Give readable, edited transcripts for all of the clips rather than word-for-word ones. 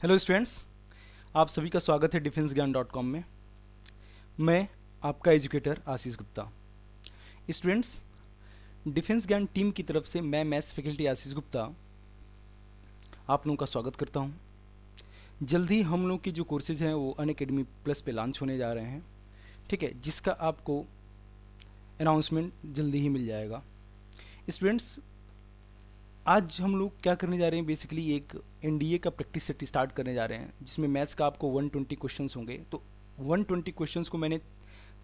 Hello students, आप सभी का स्वागत है defenseGyan.com में। मैं आपका educator Ashish Gupta. Students, defence ज्ञान टीम की तरफ से मैं मैथ्स फैकल्टी आशीष गुप्ता आप लोगों का स्वागत करता हूं। जल्द ही हम लोग की जो कोर्सेज हैं वो अनअकैडमी प्लस पे लॉन्च होने जा रहे हैं, ठीक है, जिसका आपको अनाउंसमेंट जल्दी ही मिल जाएगा। स्टूडेंट्स, आज हम लोग क्या करने जा रहे हैं, बेसिकली एक एनडीए का प्रैक्टिस सेट स्टार्ट करने जा रहे हैं, जिसमें मैथ्स का आपको 120 क्वेश्चंस होंगे। तो 120 क्वेश्चंस को मैंने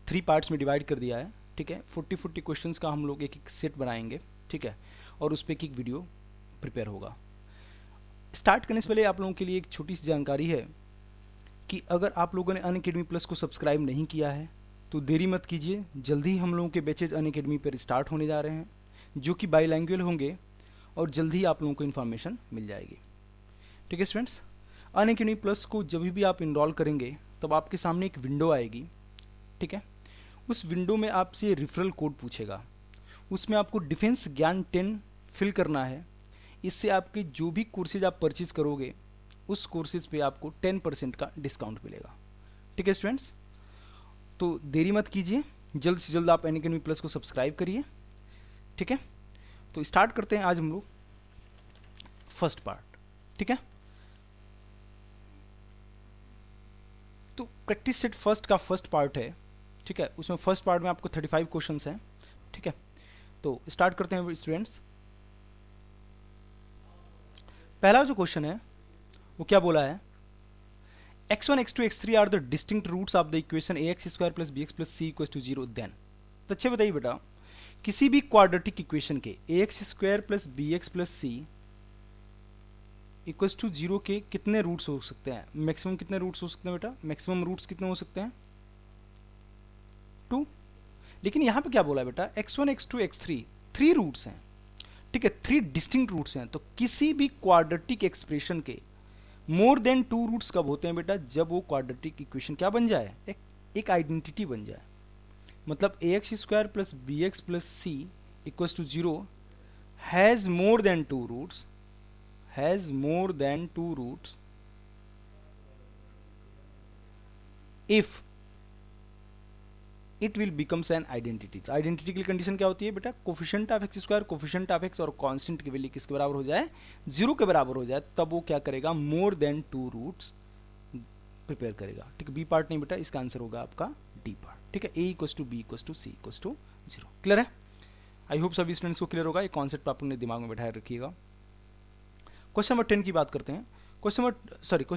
3 पार्ट्स में डिवाइड कर दिया है, ठीक है। 40 क्वेश्चंस का हम लोग एक एक सेट बनाएंगे, ठीक है, और उस पर एक वीडियो प्रिपेयर होगा। स्टार्ट करने से पहले आप लोगों के लिए एक छोटी सी जानकारी है कि अगर आप लोगों ने अनअकैडमी प्लस को सब्सक्राइब नहीं किया है तो देरी मत कीजिए। जल्दी ही हम लोगों के बैचेज अनअकैडमी पर स्टार्ट होने जा रहे हैं, जो कि बाईलैंग्वेज होंगे और जल्द ही आप लोगों को इन्फॉर्मेशन मिल जाएगी, ठीक है स्टूडेंट्स। अनअकैडमी प्लस को जब भी आप इनरोल करेंगे तब आपके सामने एक विंडो आएगी, ठीक है। उस विंडो में आपसे रेफरल कोड पूछेगा, उसमें आपको डिफेंस ज्ञान 10 फिल करना है। इससे आपके जो भी कोर्सेज आप परचेज करोगे उस कोर्सेज पे आपको 10% का डिस्काउंट मिलेगा, ठीक है स्टूडेंट्स। तो देरी मत कीजिए, जल्द से जल्द आप अनअकैडमी प्लस को सब्सक्राइब करिए, ठीक है। तो स्टार्ट करते हैं आज हम लोग फर्स्ट पार्ट, ठीक है। तो प्रैक्टिस सेट फर्स्ट का फर्स्ट पार्ट है, ठीक है। उसमें फर्स्ट पार्ट में आपको 35 क्वेश्चंस हैं, ठीक है। तो स्टार्ट करते हैं स्टूडेंट्स। पहला जो क्वेश्चन है वो क्या बोला है, x1 x2 x3 are the distinct roots of the equation ax square plus bx plus c equals to 0 then. तो अच्छे बताइए बेटा, किसी भी क्वाड्रेटिक इक्वेशन के ax square plus bx plus c equals to 0 के कितने रूट्स हो सकते हैं? मैक्सिमम कितने रूट्स हो सकते हैं बेटा? मैक्सिमम रूट्स कितने हो सकते हैं? 2। लेकिन यहां पे क्या बोला है बेटा, x1 x2 x3 3 रूट्स हैं, ठीक है, 3 डिस्टिंक्ट रूट्स हैं। तो किसी भी क्वाड्रेटिक एक्सप्रेशन के मोर देन 2 रूट्स कब होते हैं बेटा? जब वो क्वाड्रेटिक इक्वेशन क्या बन जाए, एक आइडेंटिटी बन जाए। मतलब ax square plus bx plus c equals to 0 has more than 2 roots, has more than 2 roots if it will becomes an identity। तो आइडेंटिटी की कंडीशन क्या होती है बेटा? Coefficient of x square, coefficient of x और constant की value किसके बराबर हो जाए? 0 के बराबर हो जाए, तब वो क्या करेगा? मोर देन 2 रूट्स प्रिपेयर करेगा, ठीक है। बी पार्ट नहीं बेटा, इसका आंसर होगा आपका डी पार्ट, ठीक है। A equals to B equals to C equals to 0। Clear है? आई होप सभी स्टूडेंट्स को क्लियर होगा। ये कॉन्सेप्ट आप अपने दिमाग में बैठाए रखिएगा। क्वेश्चन नंबर 10 की बात करते हैं। क्वेश्चन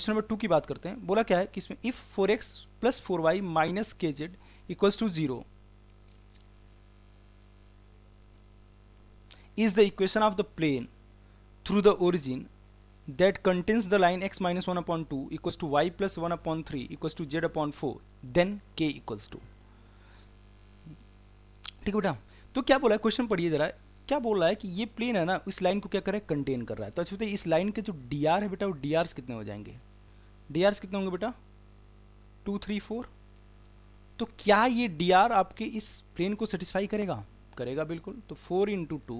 नंबर 2 की बात करते हैं। बोला क्या है कि इसमें if 4x plus 4y minus kz equals to 0 is the equation of the plane through the origin that contains the line x minus 1 upon 2 equals to y plus 1 upon 3 equals to z upon 4 then k equals to। ठीक है बेटा, तो क्या बोला है, question पढ़िए जरा। क्या बोल रहा है कि ये प्लेन है ना, इस लाइन को क्या करे, कंटेन कर रहा है। तो अच्छा बताइए, इस लाइन के जो डी आर है बेटा, वो डी आर्स कितने हो जाएंगे? डी आर्स कितने होंगे बेटा? 2 3 4। तो क्या ये डी आर आपके इस प्लेन को सेटिस्फाई करेगा? करेगा बिल्कुल। तो 4 इंटू 2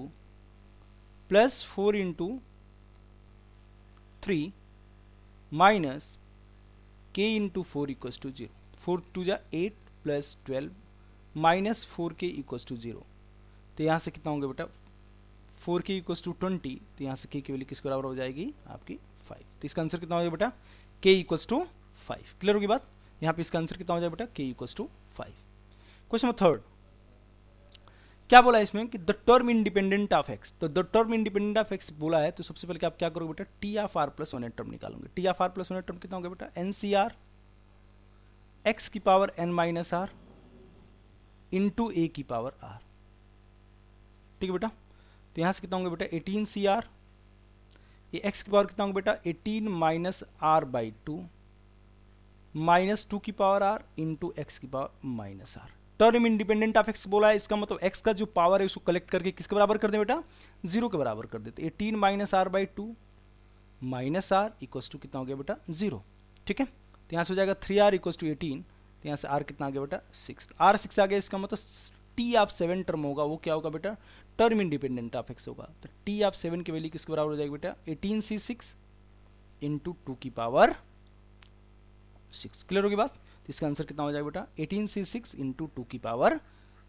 प्लस 4 इंटू 3 माइनस के इंटू 4 इक्वल्स टू 0। 4 टू जा 8 plus 12 minus 4k equals to 0। तो यहाँ से कितना होंगे बेटा? 4k equals to 20। तो यहाँ से k की वैल्यू किसके बराबर हो जाएगी? आपकी 5। तो इसका आंसर कितना हो जाएगा बेटा? k equals to 5। क्लियर होगी बात? यहाँ पे इसका आंसर कितना हो जाएगा बेटा? k equals to 5। Question number 3 क्या बोला है इसमें कि the term independent of x. तो the term independent of x बोला है, तो सबसे पहले आप क्या करोगे बेटा? T of r plus 1 term निकालोगे। T of r plus 1 term कितना होगा बेटा? एन सी आर एक्स की power n minus r into a की पावर आर, ठीक है बेटा। तो यहां से कितना होंगे बेटा? 18 सी आर, ये एक्स की पावर कितना होगा बेटा? 18 माइनस आर बाई 2 माइनस 2 की पावर आर इंटू एक्स की power minus r. Term independent of x बोला है, इसका मतलब एक्स का जो पावर है उसको कलेक्ट करके किसके बराबर कर दे बेटा? 0 के बराबर कर देते। 18 minus r by 2 minus r equals to कितना हो गया बेटा? 0, ठीक है। तो यहाँ से हो जाएगा 3r इक्वल्स टू 18। तो यहाँ से r कितना आ गया बेटा? 6। r 6 आ गया, इसका मतलब टी ऑफ 7 टर्म होगा वो क्या होगा बेटा? टर्म इंडिपेंडेंट ऑफ एक्स होगा। तो टी ऑफ 7 की वैल्यू किसके बराबर हो जाएगी बेटा? 18c6 इंटू 2 की पावर 6। क्लियर होगी बात? तो इसका आंसर कितना हो जाएगा बेटा 18c6 इंटू 2 की पावर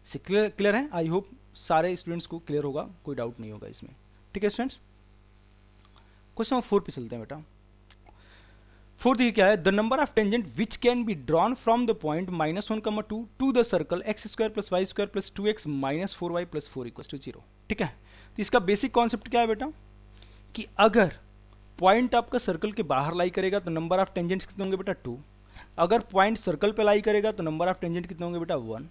6। क्लियर है? आई होप सारे स्टूडेंट्स को क्लियर होगा, कोई डाउट नहीं होगा इसमें। ठीक है स्टूडेंट्स, क्वेश्चन नंबर 4 पे चलते हैं बेटा। फोर्थ ये क्या है, the number of tangent which can be drawn from the point -1, 2 to the circle x square plus y square plus 2x minus 4y plus 4 equal to 0। ठीक है, तो इसका बेसिक कॉन्सेप्ट क्या है बेटा कि अगर पॉइंट आपका सर्कल के बाहर लाई करेगा तो नंबर ऑफ टेंजेंट्स कितने होंगे बेटा 2। अगर पॉइंट सर्कल पे लाई करेगा तो नंबर ऑफ टेंजेंट कितने होंगे बेटा 1।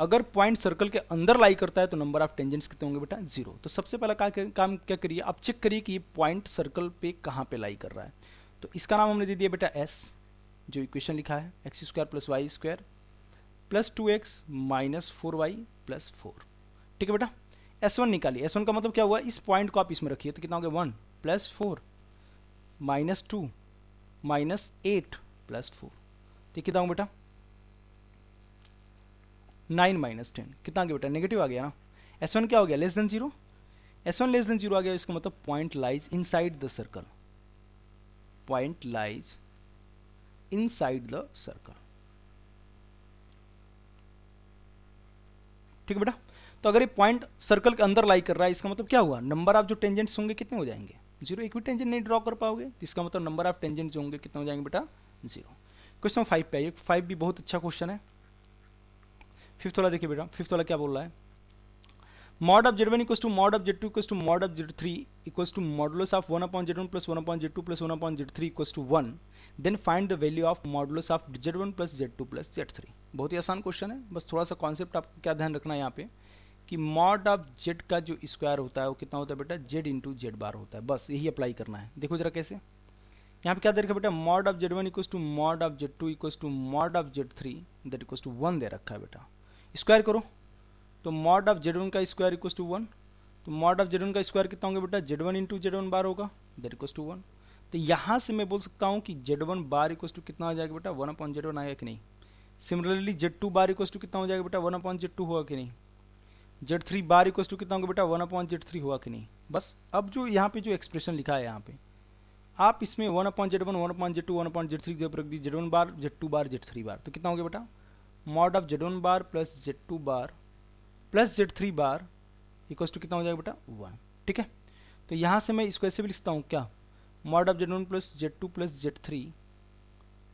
अगर पॉइंट सर्कल के अंदर लाई करता है तो नंबर ऑफ टेंजेंट्स कितने होंगे बेटा 0। तो सबसे पहला काम क्या करिए, आप चेक करिए कि ये पॉइंट सर्कल पे कहाँ पे लाई कर रहा है। तो इसका नाम हमने दे दिया बेटा s, जो इक्वेशन लिखा है x square plus y square plus 2x minus 4y plus 4। ठीक है बेटा, s1 निकालिए। s1 का मतलब क्या हुआ, इस पॉइंट को आप इसमें रखिए तो कितना हो गया 1 प्लस 4 माइनस 2 माइनस 8 प्लस 4। तो कितना होगा बेटा 9 माइनस 10, कितना आ गया बेटा नेगेटिव आ गया ना। s1 क्या हो गया less than 0, s1 less than 0 आ गया, इसका मतलब point lies inside the circle, point lies inside the circle. ठीक है बेटा, तो अगर ये पॉइंट सर्कल के अंदर लाई कर रहा है इसका मतलब क्या हुआ, नंबर ऑफ जो टेंजेंट्स होंगे कितने हो जाएंगे 0। एक भी टेंजेंट नहीं ड्रॉ कर पाओगे तो इसका मतलब नंबर ऑफ टेंजेंट जो होंगे कितने हो जाएंगे बेटा 0। क्वेश्चन 5 पे आइए, 5 भी बहुत अच्छा क्वेश्चन है। फिफ्थ वाला देखिए बेटा, फिफ्थ वाला क्या बोल रहा है, mod of z1 equals to mod of z2 equals to mod of z3 equals to modulus of 1 upon z1 plus 1 upon z2 plus 1 upon z3 equals to 1, then find the value of modulus of z1 plus z2 plus z3। बहुत ही आसान question है, बस थोड़ा सा concept आपको क्या ध्यान रखना है यहाँ पे कि mod of z का जो स्क्वायर होता है वो कितना होता है बेटा z इंटू जेड बार होता है, बस यही अप्लाई करना है। देखो जरा कैसे, यहाँ पे क्या दे रखा है बेटा mod of z1 equals to mod of z2 equals to mod of z3 that equals to 1 दे रखा है बेटा। स्क्वायर करो तो मॉड ऑफ z1 का स्क्वायर इक्वल्स टू 1, तो मॉड ऑफ z1 का स्क्वायर कितना होगा बेटा z1 इंटू z1 बार होगा दैट इक्वल्स टू 1। तो यहाँ से मैं बोल सकता हूँ कि z1 बार इक्वल्स टू कितना हो जाएगा बेटा 1 अपॉन z1 आएगा कि नहीं। Similarly z2 bar equals to कितना हो जाएगा बेटा 1 अपॉन z2 होगा कि नहीं। z3 बार इक्वल्स टू कितना होगा बेटा 1 अपॉन z3 होगा कि नहीं। बस अब जो यहाँ पे जो एक्सप्रेशन लिखा है यहाँ पे आप इसमें 1 upon z1 1 upon z2 1 upon z3 जब रख दी z1 बार z2 बार z3 बार तो कितना हो गया बेटा mod of z1 bar plus z2 bar plus z3 bar equals to कितना हो जाएगा बेटा 1। ठीक है, तो यहाँ से मैं इसको ऐसे भी लिखता हूँ क्या mod of z1 plus z2 plus z3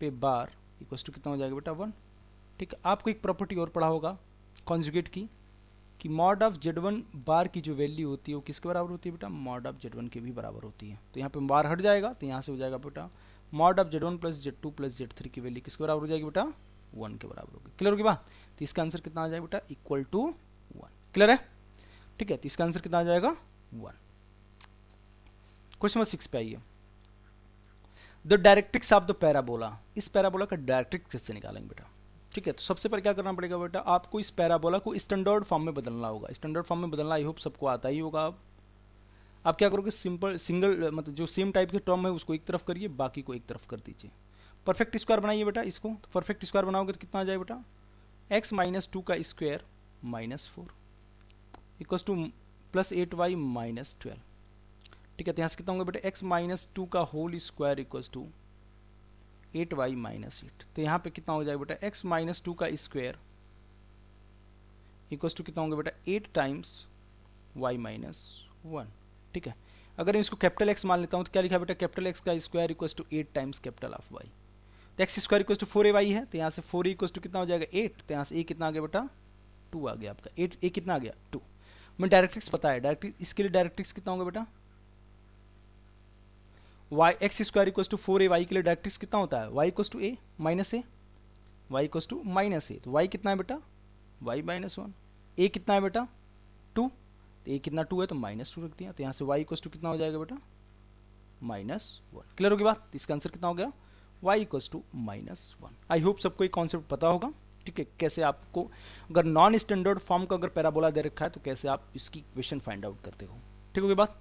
पे बार इक्वल्स टू कितना हो जाएगा बेटा 1। ठीक है, आपको एक प्रॉपर्टी और पढ़ा होगा कॉन्जुगेट की कि मॉड ऑफ z1 बार की जो वैल्यू होती है वो किसके बराबर होती है बेटा मॉड ऑफ z1 के भी बराबर होती है। तो यहाँ पे बार हट जाएगा तो यहाँ से हो जाएगा बेटा mod of z1 plus z2 plus z3 की वैल्यू किसके बराबर हो जाएगी बेटा 1 के बराबर होगी। क्लियर होगी बात? तो इसका आंसर कितना आ जाएगा बेटा इक्वल टू 1। क्लियर है? ठीक है, तो इसका आंसर कितना आ जाएगा 1। क्वेश्चन नंबर 6 पे आइए, the directrix of the parabola, इस पैराबोला का डायरेक्ट्रिक्स कैसे निकालेंगे बेटा। ठीक है, तो सबसे पहले क्या करना पड़ेगा बेटा आपको इस पैराबोला को स्टैंडर्ड फॉर्म में बदलना होगा। स्टैंडर्ड फॉर्म में बदलना आई होप सबको आता ही होगा। आप क्या करोगे सिंपल सिंगल मतलब जो सेम टाइप के टर्म है उसको एक तरफ करिए बाकी को एक तरफ कर दीजिए। परफेक्ट स्क्वायर बनाइए बेटा इसको, तो परफेक्ट स्क्वायर बनाओगे तो कितना आ जाए बेटा x माइनस 2 का square minus 4 equals two plus 8y minus 12। ठीक है, तो यहाँ से कितना होगा बेटा x माइनस 2 का whole square equals to 8y minus 8। तो यहाँ पे कितना हो जाएगा बेटा x माइनस 2 का स्क्वायर इक्वल्स टू कितना होगा बेटा 8 टाइम्स y माइनस 1। ठीक है, अगर मैं इसको कैपिटल x मान लेता हूँ तो क्या लिखा बेटा कैपिटल x का square equals to 8 times capital of y। तो x square equals to 4ay है, तो यहाँ से 4 इक्वल्स टू कितना हो जाएगा 8। तो यहाँ से a कितना आ गया बेटा 2 आ गया आपका 8, a कितना आ गया 2। मैं डायरेक्ट्रिक्स पता है, डायरेक्ट्रिक्स इसके लिए डायरेक्ट्रिक्स कितना होगा बेटा y x square equals to 4ay के लिए डायरेक्ट्रिक्स कितना होता है y equals to a minus a, y equals to minus a। तो y कितना है बेटा y माइनस 1, a कितना है बेटा 2, तो a कितना 2 है तो माइनस 2 रख दिया। तो यहाँ से y इक्वल्स टू कितना हो जाएगा बेटा माइनस 1। क्लियर होगी बात? इसका आंसर कितना हो गया y equals to minus 1। I hope सबको ये कॉन्सेप्ट पता होगा। ठीक है, कैसे आपको अगर नॉन स्टैंडर्ड फॉर्म का अगर पैराबोला दे रखा है तो कैसे आप इसकी इक्वेशन फाइंड आउट करते हो। ठीक होगी बात?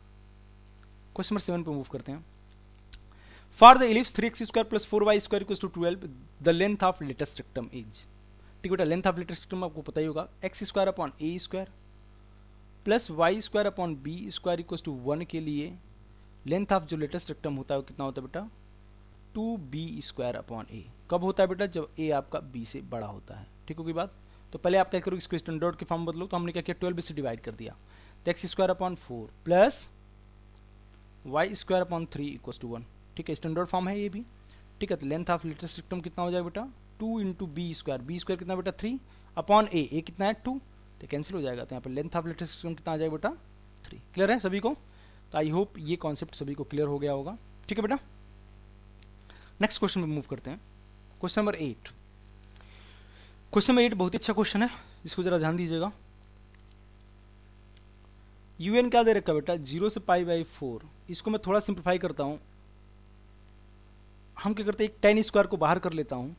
क्वेश्चन नंबर 7 पे मूव करते हैं। For the ellipse 3x square plus 4y square equals to 12 the length of latus rectum is. ठीक बेटा, लेंथ ऑफ लेटेस्ट रेक्टम आपको पता ही होगा x square upon a square plus y square upon b square equals to 1 के लिए length of जो latus rectum होता है वो कितना होता है बेटा 2b² कब होता है बेटा? जब a आपका b से बड़ा होता है। ठीक होगी बात? तो पहले आप क्या करो, इसको स्टैंडर्ड के फॉर्म बदलो। तो हमने क्या किया, 12 से डिवाइड कर दिया, तो x² प्लस y² 1। ठीक है, स्टैंडर्ड फॉर्म है ये भी। ठीक है, तो लेंथ ऑफ लेटेस्ट सिस्टम कितना हो जाएगा बेटा? 2 इंटू b² कितना बेटा? 3 अपॉन a कितना है? 2, तो कैंसिल हो जाएगा। तो यहाँ पर लेंथ ऑफ लेटेस्ट सिस्टम कितना आ जाएगा बेटा? 3। क्लियर है सभी को? तो आई होप ये कॉन्सेप्ट सभी को क्लियर हो गया होगा। ठीक है बेटा, नेक्स्ट क्वेश्चन पे मूव करते हैं। Question number 8। क्वेश्चन नंबर 8 बहुत ही अच्छा क्वेश्चन है, इसको जरा ध्यान दीजिएगा। un क्या दे रखा बेटा? 0 से π/4। इसको मैं थोड़ा सिंप्लीफाई करता हूँ। हम क्या करते हैं, एक tan स्क्वायर को बाहर कर लेता हूँ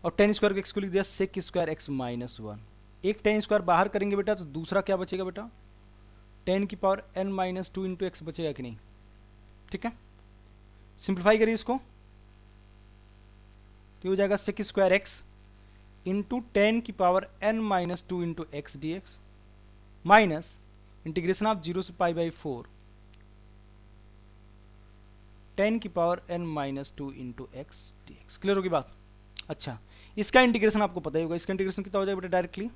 और tan स्क्वायर को x को लिख दिया sec² x - 1। एक tan स्क्वायर बाहर करेंगे बेटा तो दूसरा क्या बचेगा बेटा? tan की पावर n - 2 इंटू एक्स बचेगा कि नहीं? ठीक है, सिंप्लीफाई करिए इसको, तो हो जाएगा sec² x इंटू tan की power n - 2 into x dx minus integration of 0 से π/4 tan की power n - 2 into x dx। Clear होगी बात? अच्छा, इसका इंटीग्रेशन आपको पता ही होगा। इसका इंटीग्रेशन कितना हो जाएगा बेटा? डायरेक्टली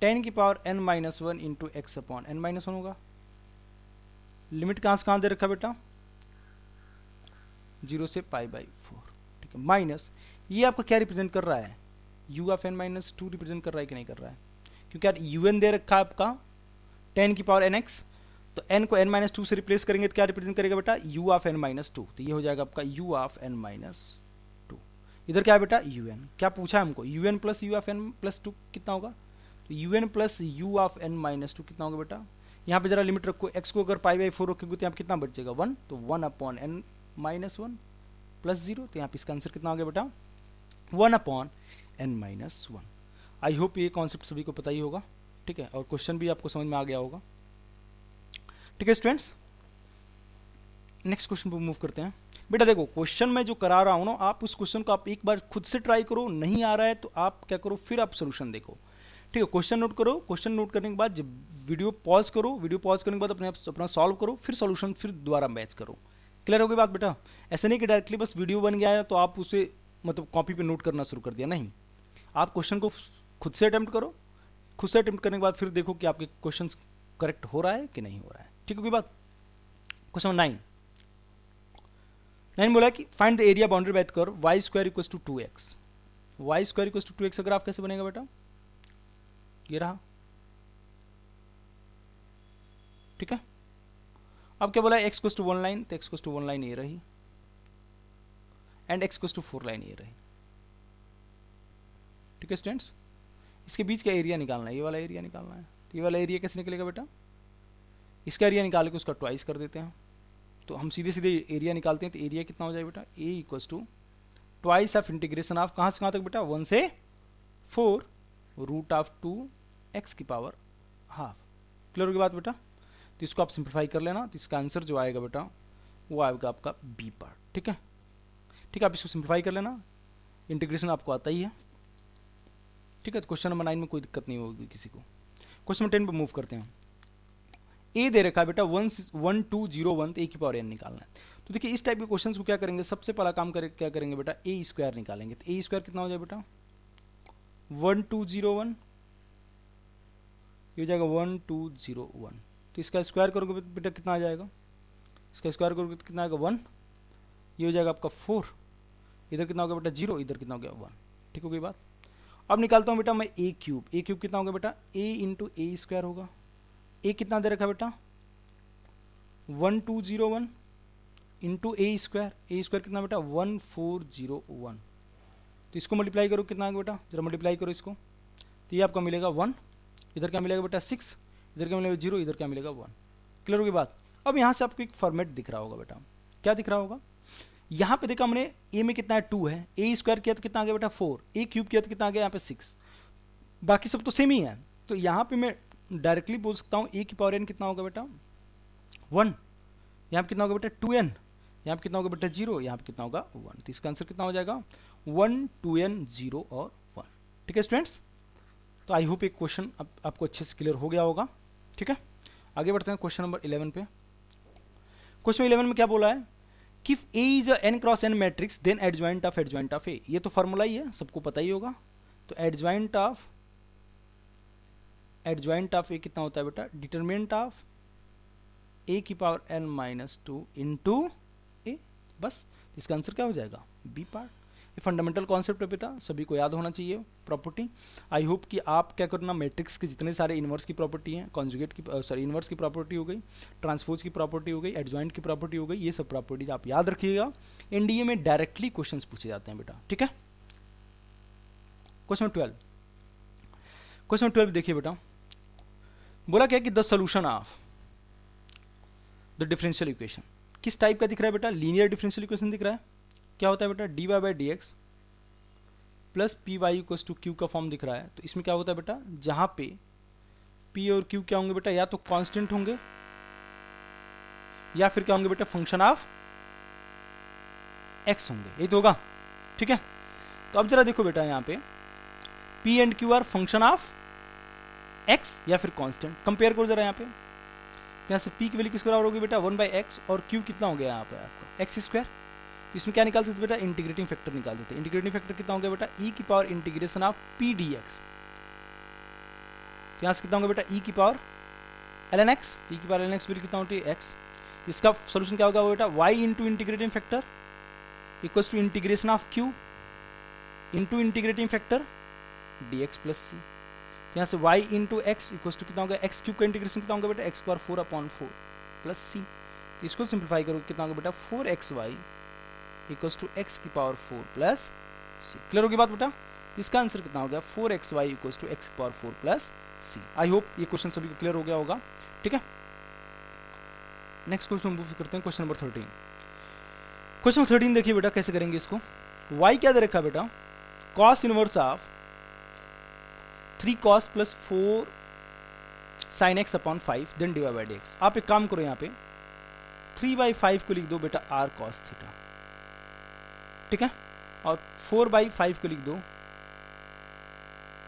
tan की power n - 1 into x upon n - 1 होगा। लिमिट कहाँ से कहाँ दे रखा बेटा? 0 से π/4। ठीक है, माइनस ये आपका क्या रिप्रेजेंट कर रहा है? u(n - 2) रिप्रेजेंट कर रहा है कि नहीं कर रहा है? क्योंकि यार un दे रखा है आपका tan की पावर nx, तो n को n - 2 से रिप्लेस करेंगे तो क्या रिप्रेजेंट करेगा बेटा? u(n - 2), तो ये हो जाएगा आपका u(n - 2). इधर क्या है बेटा? un। क्या पूछा है हमको? un प्लस u(n + 2) कितना होगा? तो un प्लस u(n - 2) कितना होगा बेटा? यहाँ पे जरा लिमिट रखो, x को अगर π/4 रखोगे तो यहाँ पे कितना बच जाएगा? 1, तो 1 अपॉन n - 1 प्लस 0, तो यहाँ पे इसका आंसर कितना हो गया बेटा? 1 अपॉन n - 1। आई होप ये कॉन्सेप्ट सभी को पता ही होगा। ठीक है, और क्वेश्चन भी आपको समझ में आ गया होगा। ठीक है स्टूडेंट्स, नेक्स्ट क्वेश्चन पर मूव करते हैं। बेटा देखो, क्वेश्चन मैं जो करा रहा हूँ ना, आप उस क्वेश्चन को आप एक बार खुद से ट्राई करो, नहीं आ रहा है तो आप क्या करो, फिर आप सोल्यूशन देखो। ठीक है, क्वेश्चन नोट करो, क्वेश्चन नोट करने के बाद जब वीडियो पॉज करो, वीडियो पॉज करने के बाद अपना सॉल्व करो, फिर सोल्यूशन फिर दोबारा मैच करो। क्लियर हो गई बात बेटा? ऐसा नहीं कि डायरेक्टली बस वीडियो बन गया है तो आप उसे मतलब कॉपी पे नोट करना शुरू कर दिया, नहीं। आप क्वेश्चन को खुद से अटेम्प्ट करो, खुद से अटेम्प्ट करने के बाद फिर देखो कि आपके क्वेश्चन करेक्ट हो रहा है कि नहीं हो रहा है। ठीक होगी बात? क्वेश्चन नंबर 9 बोला कि find the area boundary by the curve y² = 2x। y² = 2x का ग्राफ कैसे बनेगा बेटा? ये रहा। ठीक है, अब क्या बोला? x = 1 लाइन, तो x = 1 लाइन ये रही, एंड x = 4 लाइन ये रही। ठीक है स्टूडेंट्स, इसके बीच का एरिया निकालना है, ये वाला एरिया निकालना है। तो ये वाला एरिया कैसे निकलेगा बेटा? इसका एरिया निकाल के उसका ट्वाइस कर देते हैं, तो हम सीधे सीधे एरिया निकालते हैं। तो एरिया कितना हो जाएगा बेटा? a = twice of integration of कहाँ से कहाँ तक बेटा? 1 से 4 √2x की पावर हाफ। क्लियर होगी बात बेटा? तो इसको आप सिंप्लीफाई कर लेना, तो इसका आंसर जो आएगा बेटा वो आएगा आपका बी पार्ट। ठीक है, ठीक है, आप इसको सिंप्लीफाई कर लेना, इंटीग्रेशन आपको आता ही है। ठीक है, तो क्वेश्चन नंबर 9 में कोई दिक्कत नहीं होगी किसी को। क्वेश्चन नंबर 10 पे मूव करते हैं। ए दे रखा है बेटा 1,2,0,1, तो ए की पावर n निकालना है। तो देखिए इस टाइप के क्वेश्चंस को क्या करेंगे, सबसे पहला काम क्या करेंगे बेटा? a² निकालेंगे। तो a² कितना हो जाए बेटा? 1,2,0,1, ये हो जाएगा 1,2,0,1। तो इसका स्क्वायर करोगे बेटा कितना आ जाएगा? इसका स्क्वायर करोगे तो कितना आएगा? 1, ये हो जाएगा आपका 4, इधर कितना होगा बेटा? 0, इधर कितना हो गया? 1। ठीक हो गई बात? अब निकालता हूँ बेटा मैं a³ कितना होगा बेटा? a इंटू a² होगा। a कितना दे रखा है बेटा? 1,2,0,1 इंटू a² कितना बेटा? 1,4,0,1। तो इसको मल्टीप्लाई करो, कितना आएगा बेटा? जरा मल्टीप्लाई करो इसको, तो ये आपका मिलेगा 1, इधर क्या मिलेगा बेटा? 6, इधर क्या मिलेगा? 0, इधर क्या मिलेगा? 1। क्लियर होगी बात? अब यहाँ से आपको एक फॉर्मेट दिख रहा होगा बेटा, क्या दिख रहा होगा? यहाँ पे देखा हमने a में कितना है? 2 है, a² किया तो कितना आ गया बेटा? 4, a³ किया तो कितना आ गया यहाँ पे? 6, बाकी सब तो सेम ही है। तो यहाँ पे मैं डायरेक्टली बोल सकता हूँ a की पावर n कितना होगा बेटा? 1, यहाँ पे कितना होगा बेटा? 2n, यहाँ पे कितना होगा बेटा? 0, यहाँ पे कितना होगा? 1। तो इसका आंसर कितना हो जाएगा? 1, 2n, 0 और 1। ठीक है स्टूडेंट्स, तो आई होप एक क्वेश्चन आपको अच्छे से क्लियर हो गया होगा। ठीक है, आगे बढ़ते हैं क्वेश्चन नंबर 11 पे। क्वेश्चन 11 में क्या बोला है कि A is a n cross n matrix then adjoint of A, ये तो फॉर्मूला ही है, सबको पता ही होगा। तो एडजॉइंट ऑफ ए कितना होता है बेटा, डिटरमिनेंट ऑफ ए की power n minus two into A, बस इसका आंसर क्या हो जाएगा, बी पार्ट। ये फंडामेंटल कॉन्सेप्ट है बेटा, सभी को याद होना चाहिए प्रॉपर्टी। आई होप कि आप क्या करना, मैट्रिक्स के जितने सारे इन्वर्स की प्रॉपर्टी हैं, कॉन्जुगेट की सॉरी इन्वर्स की प्रॉपर्टी हो गई, ट्रांसपोज की प्रॉपर्टी हो गई, एडजॉइंट की प्रॉपर्टी हो गई, ये सब प्रॉपर्टीज आप याद रखिएगा। एनडीए में डायरेक्टली क्वेश्चंस पूछे जाते हैं बेटा, ठीक है। क्वेश्चन 12 देखिए बेटा, बोला क्या कि the solution of the differential equation किस टाइप का दिख रहा है बेटा, लीनियर डिफरेंशियल इक्वेशन दिख रहा है। क्या होता है बेटा, d y by d x plus p y equals to q का फॉर्म दिख रहा है। तो इसमें क्या होता है बेटा, जहां पे पी और क्यू क्या होंगे बेटा, या तो कांस्टेंट होंगे या फिर क्या होंगे बेटा, फंक्शन ऑफ एक्स होंगे, यही तो होगा, ठीक है। तो अब जरा देखो बेटा, यहाँ पे P and Q R function of x या फिर कांस्टेंट, कंपेयर करो जरा। यहाँ पे यहाँ से पी की वैल्यू किसके बराबर होगी बेटा, 1/x, और क्यू कितना हो गया यहाँ पे आपका एक्स स्क्वायर। तो इसमें क्या निकालते थे बेटा, इंटीग्रेटिंग फैक्टर निकालते थे। इंटीग्रेटिंग फैक्टर कितना हो गया बेटा, ई की power integration of P D x. तो यहाँ से कितना होगा बेटा, ई की पावर ln x, ई की पावर ln x वैल्यू कितना होती है एक्स। इसका सोल्यूशन क्या होगा बेटा, y into integrating factor equals to integration of q into integrating factor dx plus C. यहाँ से y into x equals to कितना होगा, एक्स क्यूब का इंटीग्रेशन कितना होगा बेटा, एक्स पावर 4/4 प्लस सी। तो इसको सिंप्लीफाई करो कितना होगा बेटा, 4xy इक्वल्स टू एक्स की पावर 4 प्लस सी। क्लियर होगी बात बेटा, इसका आंसर कितना हो गया, 4xy इक्वल्स टू एक्स की power 4 plus c. I hope ये क्वेश्चन सभी को क्लियर हो गया होगा, ठीक है। नेक्स्ट क्वेश्चन मूव करते हैं, क्वेश्चन नंबर 13। क्वेश्चन 13 देखिए बेटा, कैसे करेंगे इसको। y क्या दे रखा है बेटा, cos inverse of 3 cos plus 4 sin x upon 5 then divide by dx। आप एक काम करो, यहाँ पे 3/5 को लिख दो बेटा r cos थीटा, ठीक है, और 4/5 को लिख दो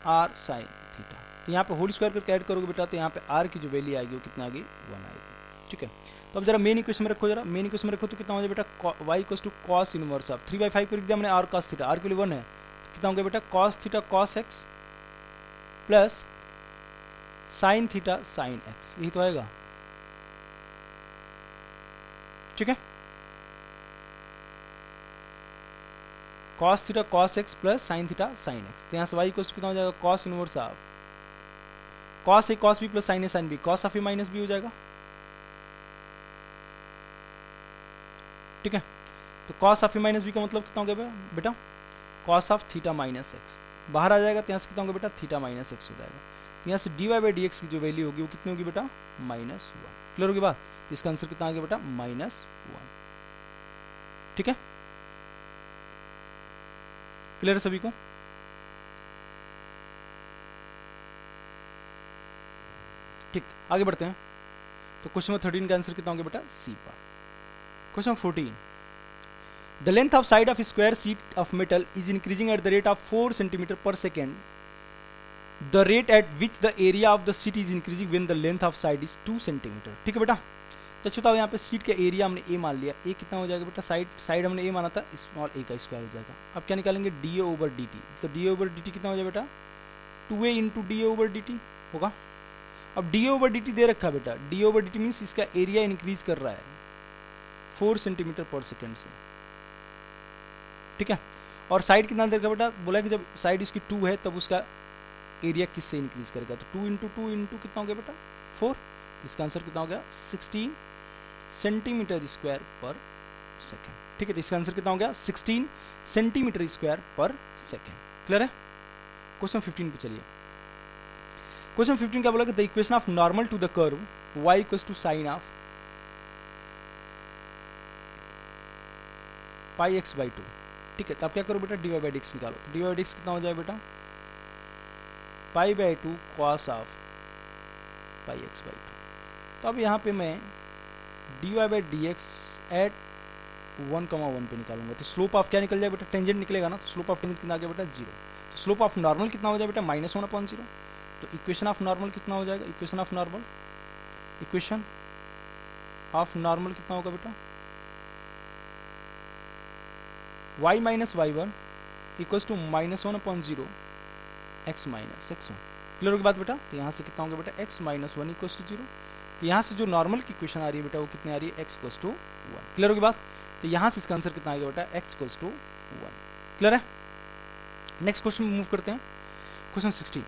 r sin थीटा। तो यहाँ पे होल स्क्वायर करके ऐड करोगे बेटा, तो यहाँ पे r की जो वैल्यू आएगी वो कितना आएगी, 1 आएगी, ठीक है। तो अब जरा मेन इक्वेशन में रखो, जरा मेन इक्वेशन में रखो, तो कितना हो जाए बेटा, y equals to cos inverse of 3/5 को लिख दिया हमने r cos थीटा, r के लिए 1 है, तो कितना हो गया बेटा, cos theta cos x plus sin theta sin x, यही तो आएगा, ठीक है। cos theta cos x plus sin theta sin x। तो यहाँ से y इक्वल्स टू कितना हो जाएगा, cos inverse of cos a cos b plus sin a sin b, cos of a minus b हो जाएगा, ठीक है। तो cos of a minus b का मतलब कितना हो गया बेटा, cos of theta minus x बाहर आ जाएगा, तो यहाँ से कितना होगा बेटा, थीटा माइनस x हो जाएगा। तो यहाँ से dy बाई dx की जो वैल्यू होगी वो कितनी होगी बेटा, -1। क्लियर होगी बात, तो इसका आंसर कितना आ गया बेटा, -1, ठीक है। क्लियर है सभी को, ठीक। आगे बढ़ते हैं, तो क्वेश्चन नंबर 13 का आंसर कितना हो गया बेटा, C part. Question 14, the length of side of square sheet of metal is increasing at the rate of 4 centimetre per second, the rate at which the area of the sheet is increasing when the length of side is 2 centimetre, ठीक है बेटा। तो अच्छा बताओ, यहाँ पे sheet का area हमने ए मान लिया, ए कितना हो जाएगा बेटा, साइड हमने ए माना था, स्मॉल ए का स्क्वायर हो जाएगा। अब क्या निकालेंगे, डी ओवर डी टी, तो डी ओवर डी टी कितना हो जाएगा बेटा, 2a into D over D T होगा। अब डी ओवर डी टी दे रखा है बेटा, D over D T means इसका एरिया इंक्रीज कर रहा है 4 सेंटीमीटर पर सेकेंड से, ठीक है। और साइड कितना दे रखा बेटा, बोला कि जब साइड इसकी 2 है तब उसका एरिया किससे इंक्रीज करेगा, तो 2 इंटू कितना हो गया बेटा, 4। इसका आंसर कितना हो गया, 16 सेंटीमीटर स्क्वायर पर सेकेंड, ठीक है। तो इसका आंसर कितना हो गया, 16 सेंटीमीटर स्क्वायर पर सेकेंड। क्लियर है। क्वेश्चन 15 पे चलिए। क्वेश्चन 15 क्या बोला कि the equation of normal to the curve y equals to sine of pi x by 2, ठीक है। तो आप क्या करो बेटा, d y by d x निकालो, तो d y by d x कितना हो जाए बेटा, pi by 2 cos of pi x by 2। तो अब यहाँ पे मैं d y by d x at 1,1 पे निकालूंगा, तो स्लोप ऑफ क्या निकल जाए बेटा, टेंजेंट निकलेगा ना, तो स्लोप ऑफ टेंजेंट कितना आ गया बेटा, 0। तो स्लोप ऑफ नॉर्मल कितना हो जाए बेटा, -1/0। तो इक्वेशन ऑफ नॉर्मल कितना हो जाएगा, इक्वेशन ऑफ नॉर्मल कितना होगा बेटा, y minus y one equals to -1/0 x minus x one. Clear होगी बात बेटा? तो यहाँ से कितना होगा बेटा x minus one equals to 0। तो यहाँ से जो नॉर्मल की इक्वेशन आ रही है बेटा वो कितनी आ रही है x इक्वल्स टू 1। क्लियर होगी बात? तो यहाँ से इसका आंसर कितना आएगा बेटा x इक्वल्स टू 1। क्लियर है? नेक्स्ट क्वेश्चन मूव करते हैं। Question 60,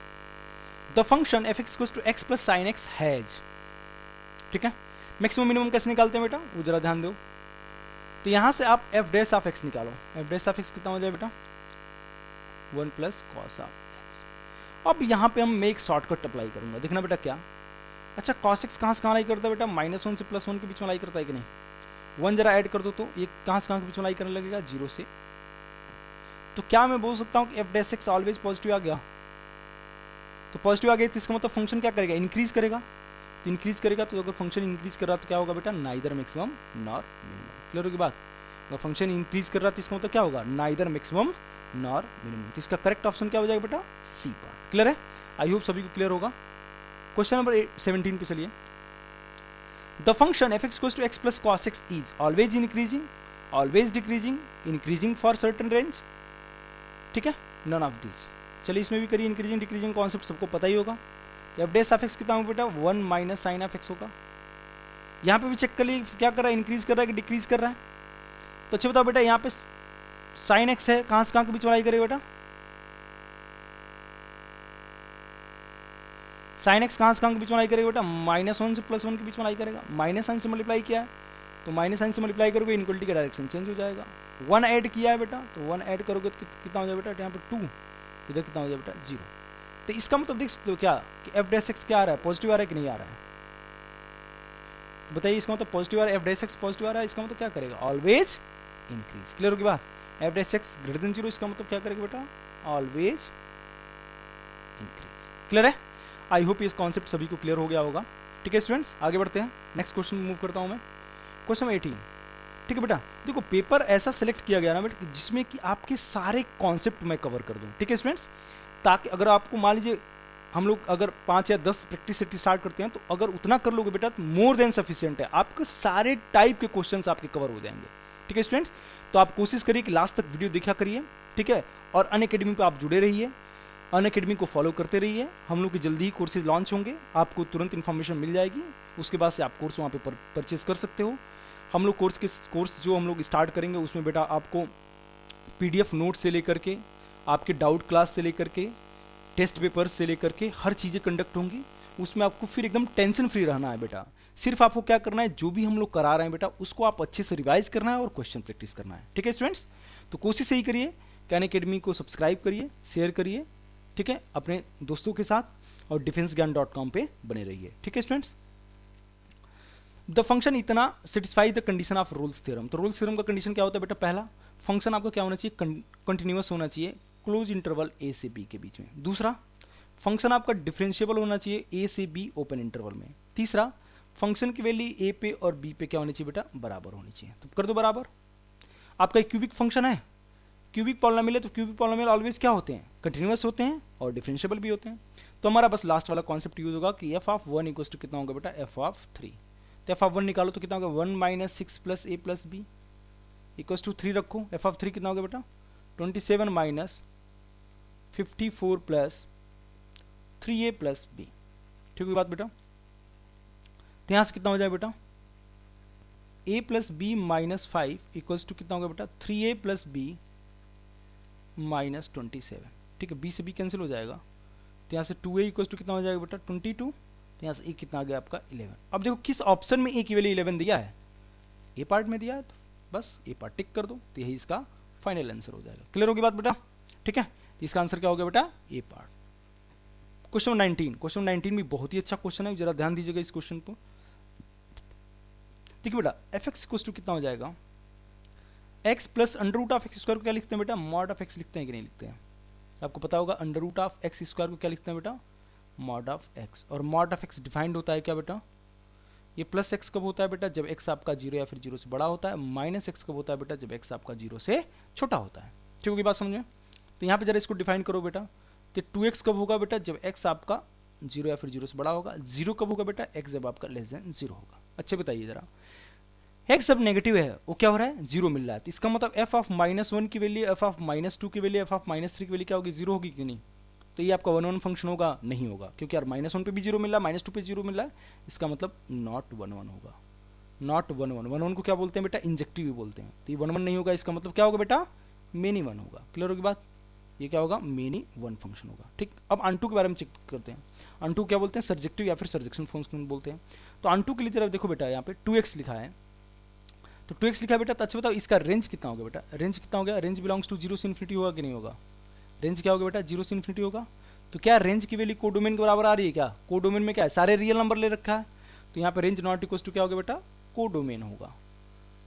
the function f x equals to x plus sine x has, ठीक है, मैक्सिमम मिनिमम कैसे निकालते हैं बेटा वो जरा ध्यान दो। तो यहाँ से आप एफ डैश ऑफ एक्स निकालो। एफ डैश ऑफ एक्स कितना हो जाए बेटा 1 प्लस कॉस ऑफ एक्स। अब यहाँ पे हम मैं एक शॉर्टकट अप्लाई करूंगा, देखना बेटा क्या। अच्छा कॉस एक्स कहाँ से कहाँ लाई करता है बेटा -1 से +1 के बीच में लाई करता है कि नहीं। 1 जरा ऐड कर दो तो ये कहाँ से कहाँ के बीच में लाई करने लगेगा 0 से। तो क्या मैं बोल सकता हूँ कि f dash x always positive आ गया। तो पॉजिटिव आ गया तो इसका मतलब फंक्शन क्या करेगा इंक्रीज करेगा। तो इंक्रीज करेगा तो अगर फंक्शन इंक्रीज कर रहा तो क्या होगा बेटा neither maximum nor minimum. Clear होगी बात? अगर फंक्शन इंक्रीज कर रहा तो इसका मतलब क्या होगा नाइदर मैक्सिमम नॉर मिनिमम। तो इसका करेक्ट ऑप्शन क्या हो जाएगा बेटा सी पार्ट। क्लियर है? आई होप सभी को क्लियर होगा। क्वेश्चन नंबर 17 पे चलिए। The function f x equals to x plus cos x is always increasing, always decreasing, increasing for certain range, ठीक है, नन ऑफ दिस। चलिए इसमें भी करिए इंक्रीजिंग डिक्रीजिंग कॉन्सेप्ट सबको पता ही होगा। तो एफ डैश ऑफ एक्स कितना होगा बेटा 1 माइनस साइन ऑफ एक्स होगा। यहाँ पे भी चेक कर लिए क्या कर रहा है इंक्रीज कर रहा है कि डिक्रीज कर रहा है। तो अच्छा बताओ बेटा यहाँ पे साइन एक्स है कहाँ से कहाँ के बीच में करेगा बेटा साइन एक्स कहाँ से कहाँ के बीच में करेगा बेटा -1 से +1 के बीच में करेगा। माइनस साइन से मल्टीप्लाई किया है तो माइनस साइन से मल्टीप्लाई करोगे इनक्वलिटी का डायरेक्शन चेंज हो जाएगा। 1 ऐड किया है बेटा तो 1 ऐड करोगे तो कितना हो जाएगा बेटा यहाँ पर 2, इधर कितना हो जाएगा बेटा 0। तो इसका मतलब देख सकते हो क्या कि एफ डैश एक्स क्या आ रहा है पॉजिटिव आ रहा है कि नहीं आ रहा है। बताइए इसका मतलब पॉजिटिव आ रहा है, एफ डैश एक्स पॉजिटिव आ रहा है, इसका मतलब क्या करेगा ऑलवेज इंक्रीज। क्लियर होगी बात? F dash x greater than 0 इसका मतलब क्या करेगा बेटा ऑलवेज इंक्रीज। क्लियर है? आई होप इस कॉन्सेप्ट सभी को क्लियर हो गया होगा। ठीक है स्टूडेंट्स आगे बढ़ते हैं। नेक्स्ट क्वेश्चन मूव करता हूँ मैं। क्वेश्चन 18, ठीक है बेटा देखो पेपर ऐसा सेलेक्ट किया गया ना बेटा जिसमें कि आपके सारे कॉन्सेप्ट मैं कवर कर दूं। ठीक है स्टूडेंट्स, ताकि अगर आपको मान लीजिए हम लोग अगर 5 या 10 प्रैक्टिस सेट स्टार्ट करते हैं तो अगर उतना कर लोगे बेटा तो मोर देन सफिशिएंट है, आपके सारे टाइप के क्वेश्चंस आपके कवर हो जाएंगे। ठीक है स्टूडेंट्स, तो आप कोशिश करिए कि लास्ट तक वीडियो देखा करिए, ठीक है, और अनअकैडमी पे आप जुड़े रहिए, अनअकैडमी को फॉलो करते रहिए। हम लोग के जल्दी ही कोर्सेज लॉन्च होंगे, आपको तुरंत इन्फॉर्मेशन मिल जाएगी, उसके बाद से आप कोर्स वहाँ पे परचेज कर सकते हो। हम लोग कोर्स जो हम लोग स्टार्ट करेंगे उसमें बेटा आपको PDF नोट से लेकर के आपके डाउट क्लास से लेकर के टेस्ट पेपर्स से लेकर के हर चीज़ें कंडक्ट होंगी। उसमें आपको फिर एकदम टेंशन फ्री रहना है बेटा। सिर्फ आपको क्या करना है जो भी हम लोग करा रहे हैं बेटा उसको आप अच्छे से रिवाइज करना है और क्वेश्चन प्रैक्टिस करना है। ठीक है स्टूडेंट्स, तो कोशिश यही करिए कि अनअकैडमी को सब्सक्राइब करिए, शेयर करिए, ठीक है, अपने दोस्तों के साथ, और defensegyan.com पे बने रहिए। ठीक है स्टूडेंट्स, द फंक्शन इतना satisfy the condition of Rolle's theorem. तो रोल्स थ्योरम का कंडीशन क्या होता है बेटा पहला फंक्शन आपका क्या होना चाहिए कंटिन्यूअस होना चाहिए क्लोज इंटरवल ए से बी के बीच में। दूसरा फंक्शन आपका डिफरेंशिएबल होना चाहिए ए से बी ओपन इंटरवल में। तीसरा फंक्शन की वैल्यू ए पे और बी पे क्या होनी चाहिए बेटा बराबर होनी चाहिए। तो कर दो बराबर। आपका एक क्यूबिक फंक्शन है, क्यूबिक पॉलिनोमियल है, तो क्यूबिक पॉलिनोमियल ऑलवेज क्या होते हैं कंटिन्यूअस होते हैं और डिफरेंशिएबल भी होते हैं। तो हमारा बस लास्ट वाला कॉन्सेप्ट यूज होगा कि एफ ऑफ 1 इक्वल्स टू कितना होगा बेटा एफ ऑफ 3। तो एफ ऑफ 1 निकालो तो कितना होगा 1 minus 6 plus a plus b equals to 3 रखो। एफ ऑफ 3 कितना होगा बेटा 27 minus 54 plus 3a plus B. ठीक है बात बेटा, तो यहाँ से कितना हो जाए बेटा a plus b minus 5 equals to कितना होगा बेटा 3a प्लस बी माइनस 27। ठीक है, b से b कैंसिल हो जाएगा, तो यहाँ से 2a इक्वल्स टू कितना हो जाएगा बेटा 22, तो यहाँ से a कितना आ गया आपका 11। अब देखो किस ऑप्शन में a की वैल्यू 11 दिया है, a पार्ट में दिया है, तो बस a पार्ट टिक कर दो, तो यही इसका फाइनल आंसर हो जाएगा। क्लियर होगी बात बेटा? ठीक है, इसका आंसर क्या हो गया बेटा a पार्ट। क्वेश्चन 19, क्वेश्चन 19 भी बहुत ही अच्छा क्वेश्चन है, जरा ध्यान दीजिएगा इस क्वेश्चन को। देखिए बेटा एफ एक्स इक्वल्स टू कितना हो जाएगा x plus under root of x square को क्या लिखते हैं बेटा मॉड ऑफ एक्स लिखते हैं कि नहीं लिखते हैं। आपको पता होगा under root of x square को क्या लिखते हैं बेटा मॉड ऑफ एक्स, और मॉड ऑफ एक्स डिफाइंड होता है क्या बेटा ये प्लस एक्स कब होता है बेटा जब एक्स आपका 0 या फिर 0 से बड़ा होता है, माइनस एक्स कब होता है बेटा जब एक्स आपका 0 से छोटा होता है। ठीक होगी बात समझ में? तो यहाँ पे जरा इसको डिफाइन करो बेटा, तो 2x कब होगा बेटा जब x आपका 0 या फिर 0 से बड़ा होगा, 0 कब होगा बेटा x जब आपका लेस देन 0 होगा। अच्छे बताइए जरा, एक्स जब नेगेटिव है वो क्या हो रहा है, जीरो मिल रहा है। तो इसका मतलब एफ ऑफ -1 की वैल्यू, एफ ऑफ -2 की वैल्यू, एफ ऑफ -3 की वैल्यू क्या होगी, जीरो होगी कि नहीं। तो ये आपका 1 1 फंक्शन होगा, नहीं होगा, क्योंकि यार -1 पे भी जीरो मिल रहा है, -2 पे जीरो मिल रहा है, इसका मतलब नॉट 1 1 होगा, नॉट 1 1। 1 1 को क्या बोलते हैं बेटा, इंजेक्टिव भी बोलते हैं। तो ये 1 1 नहीं होगा, इसका मतलब क्या होगा बेटा, मेनी 1 होगा। क्लियर होगी बात, ये क्या होगा, मेनी 1 फंक्शन होगा। ठीक, अब अनटू के बारे में चेक करते हैं। अनटू क्या बोलते हैं, सर्जेक्टिव या फिर सर्जेक्शन फंक्शन बोलते हैं। तो अनटू के लिए जरा देखो बेटा, यहाँ पे 2x लिखा है, तो 2x लिखा है बेटा, तो अच्छा बताओ इसका रेंज कितना होगा बेटा, रेंज कितना हो गया, रेंज बिलोंग्स टू 0 से इन्फिनिटी होगा कि नहीं होगा, रेंज क्या होगा बेटा, 0 से इन्फिनिटी होगा। तो क्या रेंज की वैल्यू कोडोमेन के बराबर आ रही है क्या, कोडोमेन में क्या है, सारे रियल नंबर ले रखा है, तो यहाँ पे रेंज नॉट इक्वल टू क्या होगा बेटा, कोडोमेन होगा।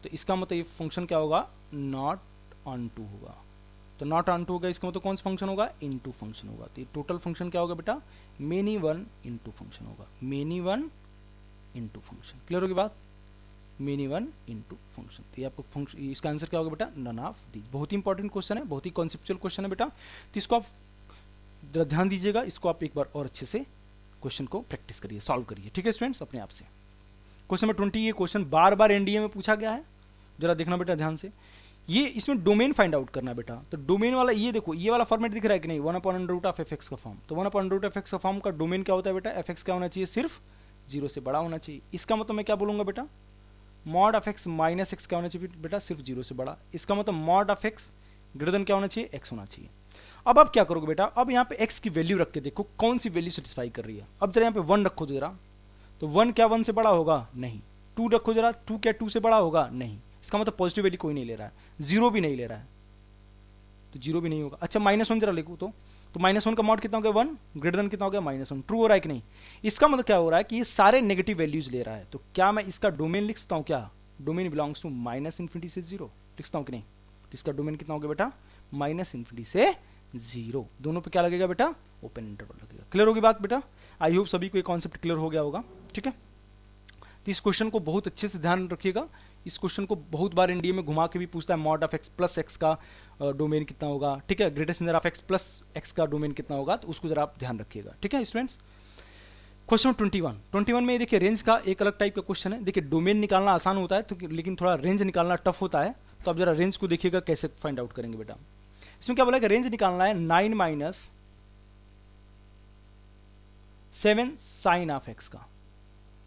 तो इसका मतलब ये फंक्शन क्या होगा, नॉट ऑन टू होगा। तो नॉट ऑन टू होगा, इसका मतलब कौन सा फंक्शन होगा, इनटू फंक्शन होगा। तो ये टोटल फंक्शन क्या होगा बेटा, मेनी 1 इनटू फंक्शन होगा, मेनी 1 इनटू फंक्शन। क्लियर होगी बात, मेनी 1 इनटू फंक्शन। तो ये आपको फंक्शन, इसका आंसर क्या होगा बेटा, नन ऑफ दी। बहुत ही इंपॉर्टेंट क्वेश्चन है, बहुत ही कॉन्सेप्चुअल क्वेश्चन है बेटा, तो इसको आप ध्यान दीजिएगा, इसको आप एक बार और अच्छे से क्वेश्चन को प्रैक्टिस करिए, सॉल्व करिए। ठीक है स्टूडेंट्स, अपने आप से। क्वेश्चन नंबर 20, ये क्वेश्चन बार बार एनडीए में पूछा गया है, जरा देखना बेटा ध्यान से। ये इसमें डोमेन फाइंड आउट करना है बेटा। तो डोमेन वाला ये देखो, ये वाला फॉर्मेट दिख रहा है कि नहीं, 1/√f(x) का फॉर्म। तो 1/√f(x) का फॉर्म का डोमेन क्या होता है बेटा, fx क्या होना चाहिए, सिर्फ 0 से बड़ा होना चाहिए। इसका मतलब मैं क्या बोलूंगा बेटा, mod of x minus x क्या होना चाहिए बेटा, सिर्फ 0 से बड़ा। इसका मतलब mod of x greater than क्या होना चाहिए, x होना चाहिए। अब आप क्या करोगे बेटा, अब यहाँ पे x की वैल्यू रख के देखो कौन सी वैल्यू सेटिस्फाई कर रही है। अब जरा यहाँ पे 1 रखो तो जरा, तो 1 क्या 1 से बड़ा होगा, नहीं। 2 रखो जरा, 2 क्या 2 से बड़ा होगा, नहीं। इसका मतलब पॉजिटिव वैल्यू कोई नहीं ले रहा है, 0 भी नहीं ले रहा है, तो 0 भी नहीं होगा। अच्छा -1 जरा लिखो तो -1 का मॉड कितना हो गया, 1 ग्रेटर देन कितना हो गया, -1। ट्रू हो रहा है कि नहीं। इसका मतलब क्या हो रहा है कि ये सारे नेगेटिव वैल्यूज ले रहा है। तो क्या मैं इसका डोमेन लिख सकता हूँ, क्या डोमेन बिलोंग्स टू -∞ से 0 लिख सकता हूँ कि नहीं। तो इसका डोमेन कितना हो गया बेटा, -∞ से 0। दोनों पे क्या लगेगा बेटा, ओपन इंटरवल लगेगा। क्लियर होगी बात बेटा, आई होप सभी को ये कॉन्सेप्ट क्लियर हो गया होगा। ठीक है, तो इस क्वेश्चन को बहुत अच्छे से ध्यान रखिएगा। इस क्वेश्चन को बहुत बार एनडीए में घुमा के भी पूछता है, mod of x plus x का डोमेन कितना होगा। ठीक है, greatest number of x plus x का डोमेन कितना होगा, तो उसको जरा आप ध्यान रखिएगा। ठीक है स्टूडेंट्स, क्वेश्चन 21 में देखिए रेंज का एक अलग टाइप का क्वेश्चन है। देखिए डोमेन निकालना आसान होता है, तो लेकिन थोड़ा रेंज निकालना टफ होता है। तो आप जरा रेंज को देखिएगा कैसे फाइंड आउट करेंगे बेटा। इसमें क्या बोला कि रेंज निकालना है 9 - 7 साइन ऑफ x का।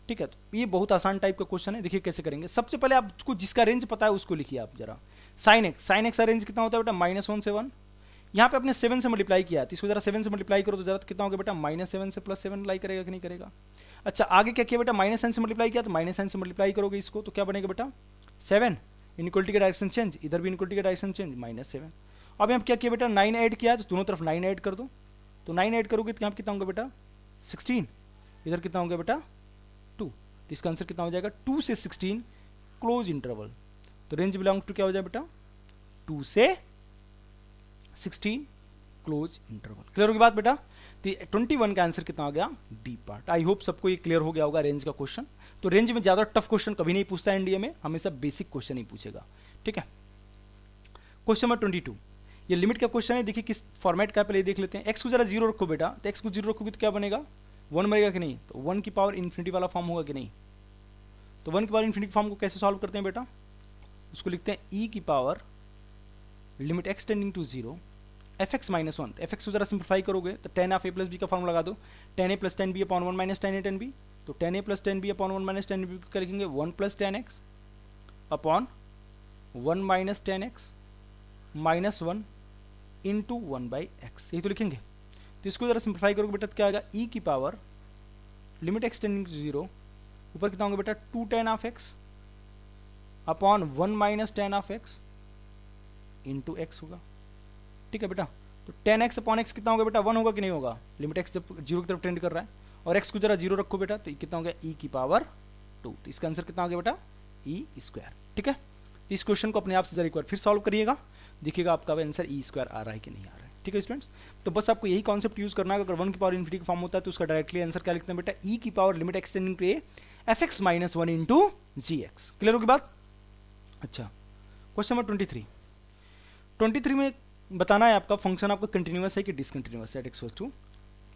ठीक है, तो ये बहुत आसान टाइप का क्वेश्चन है। देखिए कैसे करेंगे। सबसे पहले आपको जिसका रेंज पता है उसको लिखिए आप जरा। साइन एक्स का रेंज कितना होता है बेटा, -1 से 1। यहाँ पे अपने 7 से मल्टीप्लाई किया है, तो इसको जरा 7 से मल्टीप्लाई करो तो जरा तो कितना होगा बेटा, -7 से +7 लाई करेगा कि नहीं करेगा। अच्छा आगे क्या किया बेटा, -9 से मल्टीप्लाई किया, तो -9 से मल्टीप्लाई करोगे इसको तो क्या बनेगा बेटा, 7। इनइक्वलिटी का डायरेक्शन चेंज, इधर भी इनइक्वलिटी का डायरेक्शन चेंज, -7। अब यहाँ क्या किया बेटा, 9 ऐड किया, तो दोनों तरफ 9 ऐड कर दो। तो 9 ऐड करोगे तो यहाँ कितना होगा बेटा, 16। इधर कितना होगा बेटा, 2। तो इसका आंसर कितना हो जाएगा, 2 से 16 क्लोज इंटरवल। तो रेंज बिलोंग टू क्या हो जाएगा बेटा, 2 से 16 क्लोज इंटरवल। क्लियर होगी बात बेटा। तो 21 का आंसर कितना आ गया, डी पार्ट। आई होप सबको ये क्लियर हो गया होगा रेंज का क्वेश्चन। तो रेंज में ज्यादा टफ क्वेश्चन कभी नहीं पूछता है एनडीए में, हमेशा बेसिक क्वेश्चन ही पूछेगा। ठीक है, क्वेश्चन नंबर 22, ये लिमिट का क्वेश्चन है। देखिए किस फॉर्मेट का पहले देख लेते हैं। एक्स को जरा 0 रखो बेटा, तो एक्स को 0 रखोगे तो क्या बनेगा, 1 बनेगा कि नहीं। तो 1 की पावर इन्फिनिटी वाला फॉर्म होगा कि नहीं। तो 1 की पावर इन्फिनिटी फॉर्म को कैसे सॉल्व करते हैं बेटा, उसको लिखते हैं e की power limit x tending to 0 fx -1। तो fx को जरा सिंप्लीफाई करोगे तो tan of a plus b का फॉर्म लगा दो, tan a plus tan b upon 1 minus tan a tan b। तो tan a plus tan b upon 1 minus tan b क्या लिखेंगे, 1 plus tan x upon 1 minus tan x minus 1 into 1 by x, यही तो लिखेंगे। तो इसको जरा simplify करोगे बेटा तो क्या आएगा, e की power limit x tending to 0 ऊपर कितना होगा बेटा, 2 tan of x upon 1 minus tan of x into x होगा। ठीक है बेटा, तो tan x अपॉन x कितना होगा बेटा, 1 होगा कि नहीं होगा, लिमिट x जब 0 की तरफ टेंड कर रहा है। और x को जरा 0 रखो बेटा, तो कितना हो गया, e की पावर 2। तो इसका आंसर कितना हो गया बेटा, e²। ठीक है, तो इस क्वेश्चन को अपने आप से जरा एक बार फिर सॉल्व करिएगा, देखिएगा आपका आंसर e² आ रहा है कि नहीं आ रहा है। ठीक है स्टूडेंट्स, तो बस आपको यही कॉन्सेप्ट यूज करना है। अगर 1 की पावर इन्फिनिटी का फॉर्म होता है तो उसका डायरेक्टली आंसर क्या लिखते हैं बेटा, e की power limit x tending to a fx minus 1 into gx। Clear होगी बात। अच्छा क्वेश्चन नंबर 23 में बताना है आपका फंक्शन आपका कंटिन्यूअस है कि डिसकंटिन्यूअस है एट x टू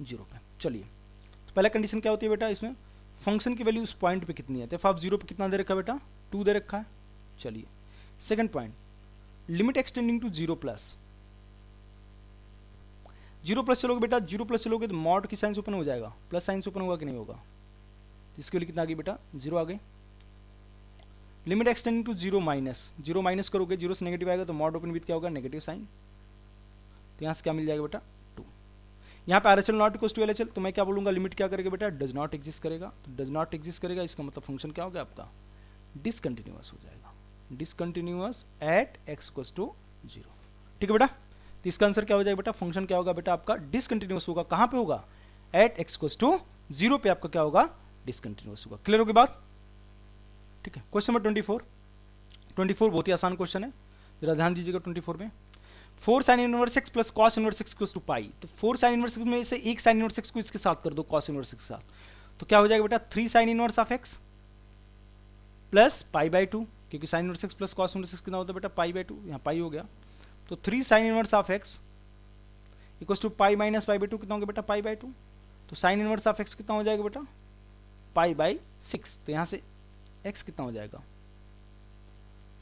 0 पे। चलिए तो पहला कंडीशन क्या होती है बेटा, इसमें फंक्शन की वैल्यू उस पॉइंट पे कितनी है। तो f ऑफ 0 पे कितना दे रखा है बेटा, 2 दे रखा है। चलिए second point, limit x tending to 0 plus. 0 plus चलोगे बेटा, 0 प्लस चलोगे तो मॉड की साइन ओपन हो जाएगा, प्लस साइन ओपन होगा कि नहीं होगा, इसके लिए कितना आ गई बेटा 0 आ गई। Limit x tending to 0 minus, 0 minus करोगे 0 से नेगेटिव आएगा तो मॉड ओपन विथ क्या होगा नेगेटिव साइन, तो यहाँ से क्या मिल जाएगा बेटा 2। यहाँ पे RHL not equal to LHL, तो मैं क्या बोलूँगा लिमिट क्या करेगा बेटा डज नॉट एग्जिस्ट करेगा, तो डज नॉट एग्जिस्ट करेगा इसका मतलब फंक्शन क्या होगा आपका डिसकंटिन्यूअस हो जाएगा, discontinuous at x equal to 0। ठीक है बेटा, तो इसका आंसर क्या हो जाएगा बेटा, फंक्शन क्या होगा बेटा आपका डिसकंटिन्यूअस होगा, कहाँ पे होगा एट x इक्वल टू 0 पे आपका क्या होगा डिसकंटिन्यूअस होगा। क्लियर होगी बात, ठीक है। क्वेश्चन नंबर 24 बहुत ही आसान क्वेश्चन है, जरा ध्यान दीजिएगा। 24 में 4 sine inverse x plus cos inverse x equal to pi, तो 4 साइन इनवर्स में से एक साइन इनवर्स एक्स को इसके साथ कर दो कॉस इनवर्स एक्स के साथ, तो क्या हो जाएगा बेटा 3 sine inverse of x plus pi by 2, क्योंकि sign inverse x plus cos inverse x कितना होता है बेटा पाई बाई 2, यहाँ पाई हो गया, तो 3 sine inverse of x equal to pi minus pi by 2 कितना होगा बेटा पाई बाई 2, तो साइन इनवर्स ऑफ एक्स कितना हो जाएगा बेटा पाई बाई 6, तो यहाँ से x कितना हो जाएगा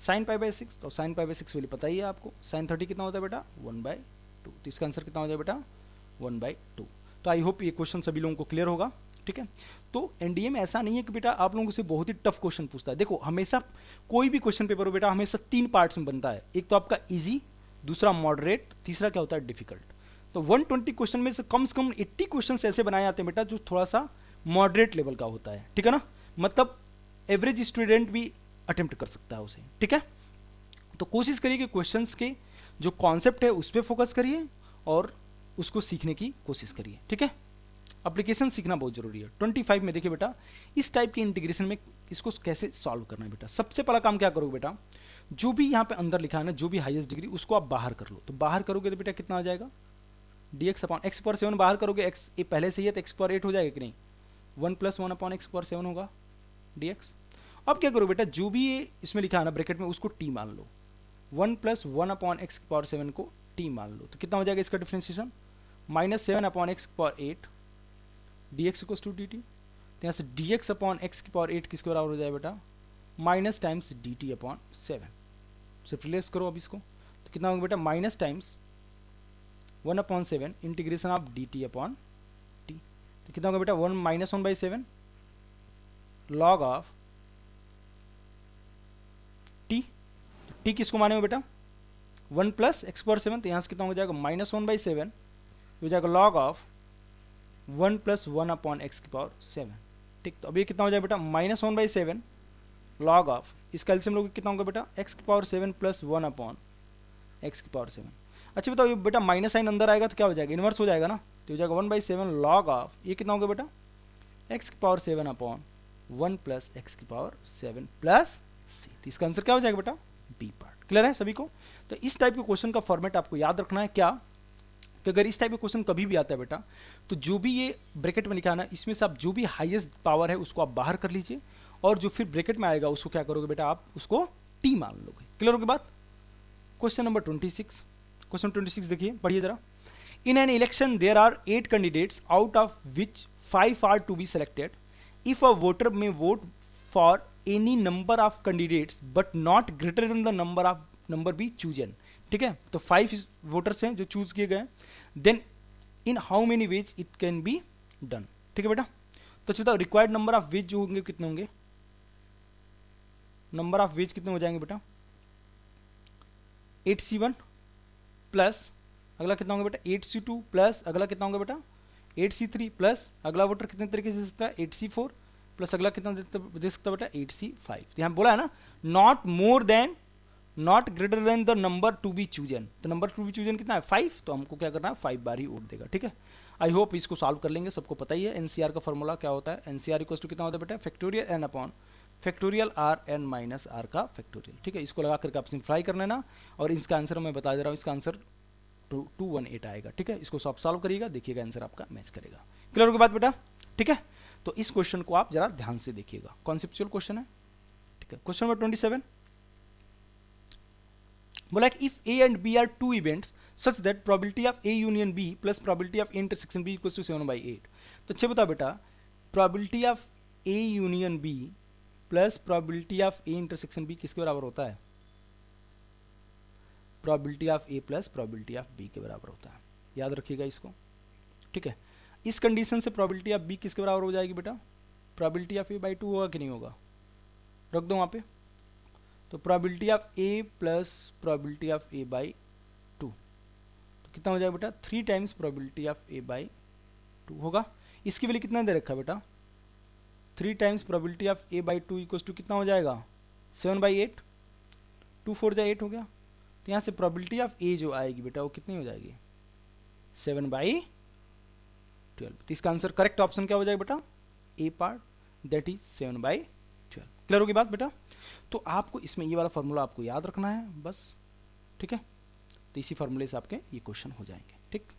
साइन पाई बाई 6, तो साइन पाई बाई 6 वैल्यू पता ही है आपको, साइन 30 कितना होता है बेटा 1/2, तो इसका आंसर कितना हो जाएगा बेटा 1/2। तो आई होप ये क्वेश्चन सभी लोगों को क्लियर होगा, ठीक है। तो एनडीए में ऐसा नहीं है कि बेटा आप लोगों से बहुत ही टफ क्वेश्चन पूछता है, देखो हमेशा कोई भी क्वेश्चन पेपर हो बेटा हमेशा 3 पार्ट्स में बनता है, एक तो आपका ईजी, दूसरा मॉडरेट, तीसरा क्या होता है डिफिकल्ट। तो 120 क्वेश्चन में से कम 80 क्वेश्चन ऐसे बनाए जाते हैं बेटा जो थोड़ा सा मॉडरेट लेवल का होता है, ठीक है ना, मतलब एवरेज स्टूडेंट भी अटेम्प्ट कर सकता है उसे, ठीक है। तो कोशिश करिए कि क्वेश्चंस के जो कॉन्सेप्ट है उस पर फोकस करिए और उसको सीखने की कोशिश करिए, ठीक है। एप्लीकेशन सीखना बहुत जरूरी है। 25 में देखिए बेटा इस टाइप के इंटीग्रेशन में इसको कैसे सॉल्व करना है बेटा, सबसे पहला काम क्या करोगे बेटा, जो भी यहाँ पे अंदर लिखा है ना जो भी हाईएस्ट डिग्री उसको आप बाहर कर लो, तो बाहर करोगे तो बेटा कितना आ जाएगा dx अपॉन x पर 7 बाहर करोगे, x ये पहले से ही है तो x पर 8 हो जाएगा कि नहीं, 1 + 1 अपॉन x पर 7 होगा dx। अब क्या करो बेटा जो भी ये इसमें लिखा है ना ब्रैकेट में उसको t मान लो, 1 + 1 अपॉन x की पावर 7 को t मान लो, तो कितना हो जाएगा इसका डिफ्रेंशिएशन -7 अपॉन x की power 8 dx equal to dt, तो यहाँ से dx अपॉन x की पावर 8 किसके बराबर हो जाएगा बेटा माइनस टाइम्स dt अपॉन 7। सिर्फ रिलेस करो अब इसको, तो कितना होगा बेटा minus times 1/7 integration of dt upon t, तो कितना होगा बेटा 1 log ऑफ t, तो t किसको माने हो बेटा 1 + x पावर 7, तो यहाँ से कितना हो जाएगा -1/7 हो जाएगा log ऑफ 1 + 1 अपॉन x की पावर 7, ठीक। तो अब ये कितना हो जाएगा बेटा -1/7 log ऑफ, इसका एलसीएम लोगे कितना होगा बेटा x की पावर 7 + 1 अपॉन x की पावर 7। अच्छा बताओ ये बेटा माइनस साइन अंदर आएगा तो क्या हो जाएगा इन्वर्स हो जाएगा ना, तो हो जाएगा 1/7 log ऑफ ये कितना होगा बेटा x की पावर 7 अपॉन 1 + x की पावर 7 प्लस c, तो इसका आंसर क्या हो जाएगा बेटा बी पार्ट। क्लियर है सभी को। तो इस टाइप के क्वेश्चन का फॉर्मेट आपको याद रखना है क्या, कि अगर इस टाइप का क्वेश्चन कभी भी आता है बेटा तो जो भी ये ब्रैकेट में लिखा है ना इसमें से आप जो भी हाईएस्ट पावर है उसको आप बाहर कर लीजिए और जो फिर ब्रैकेट में आएगा उसको क्या करोगे बेटा आप उसको टी मान लोगे। क्लियर होगी बात। क्वेश्चन नंबर 26, क्वेश्चन 26 देखिए पढ़िए जरा। In an election there are 8 candidates out of which 5 are to be selected if a voter may vote for any number of candidates but not greater than the number be chosen, ठीक है। तो 5 voters हैं जो choose किए गए, then in how many ways it can be done, ठीक है बेटा। तो अच्छा बताओ रिक्वायर्ड नंबर ऑफ वेज जो होंगे कितने होंगे, नंबर ऑफ वेज कितने हो जाएंगे बेटा 8c1 प्लस अगला कितना होगा बेटा 8c2 प्लस अगला कितना होगा बेटा 8c3 प्लस अगला वोटर कितने तरीके से दे सकता है 8c4 प्लस अगला कितना दे सकता है बेटा 8c5। यहाँ बोला है ना not more than not greater than the number to be chosen, तो नंबर टू बी चूजन कितना है 5, तो हमको क्या करना है 5 बार ही वोट देगा, ठीक है। आई होप इसको सॉल्व कर लेंगे, सबको पता ही है एनसीआर का फॉर्मूला क्या होता है, एनसीआर इक्वल टू कितना होता है बेटा factorial n upon factorial r n minus r का फैक्टोरियल, ठीक है। इसको लगा करके आप सिंप्लाई कर लेना और इसका आंसर मैं बता दे रहा हूँ, इसका आंसर 218 आएगा, ठीक है। इसको आप सॉल्व करिएगा, देखिएगा आंसर आपका मैच करेगा। क्लियर होगी बात बेटा, ठीक है। तो इस क्वेश्चन को आप जरा ध्यान से देखिएगा, कॉन्सेप्चुअल क्वेश्चन है, ठीक है। क्वेश्चन नंबर 27 बोला कि if A and B are two events such that probability of A union B plus probability of A intersection B equal to 7/8। तो अच्छा बताओ बेटा probability of A union B plus probability of A intersection B किसके बराबर होता है? Probability of A plus probability of B के बराबर होता है, याद रखिएगा इसको, ठीक है। इस कंडीशन से प्रोबेबिलिटी ऑफ बी किसके बराबर हो जाएगी बेटा? प्रोबेबिलिटी ऑफ ए बाई 2 होगा कि नहीं होगा? रख दो वहाँ पे। तो probability of A plus probability of A by 2 तो कितना हो जाएगा बेटा? 3 times probability of A by 2 होगा। इसकी वैल्यू कितना दे रखा है बेटा? 3 times probability of A by 2 equals to कितना हो जाएगा? 7/8, 2 4 जा 8 हो गया। तो यहाँ से प्रोबेबिलिटी ऑफ ए जो आएगी बेटा वो कितनी हो जाएगी? 7/12। तो इसका आंसर करेक्ट ऑप्शन क्या हो जाएगा बेटा? ए पार्ट, दैट इज 7/12। क्लियर होगी बात बेटा? तो आपको इसमें ये वाला फॉर्मूला आपको याद रखना है बस, ठीक है। तो इसी फॉर्मूले से आपके ये क्वेश्चन हो जाएंगे, ठीक।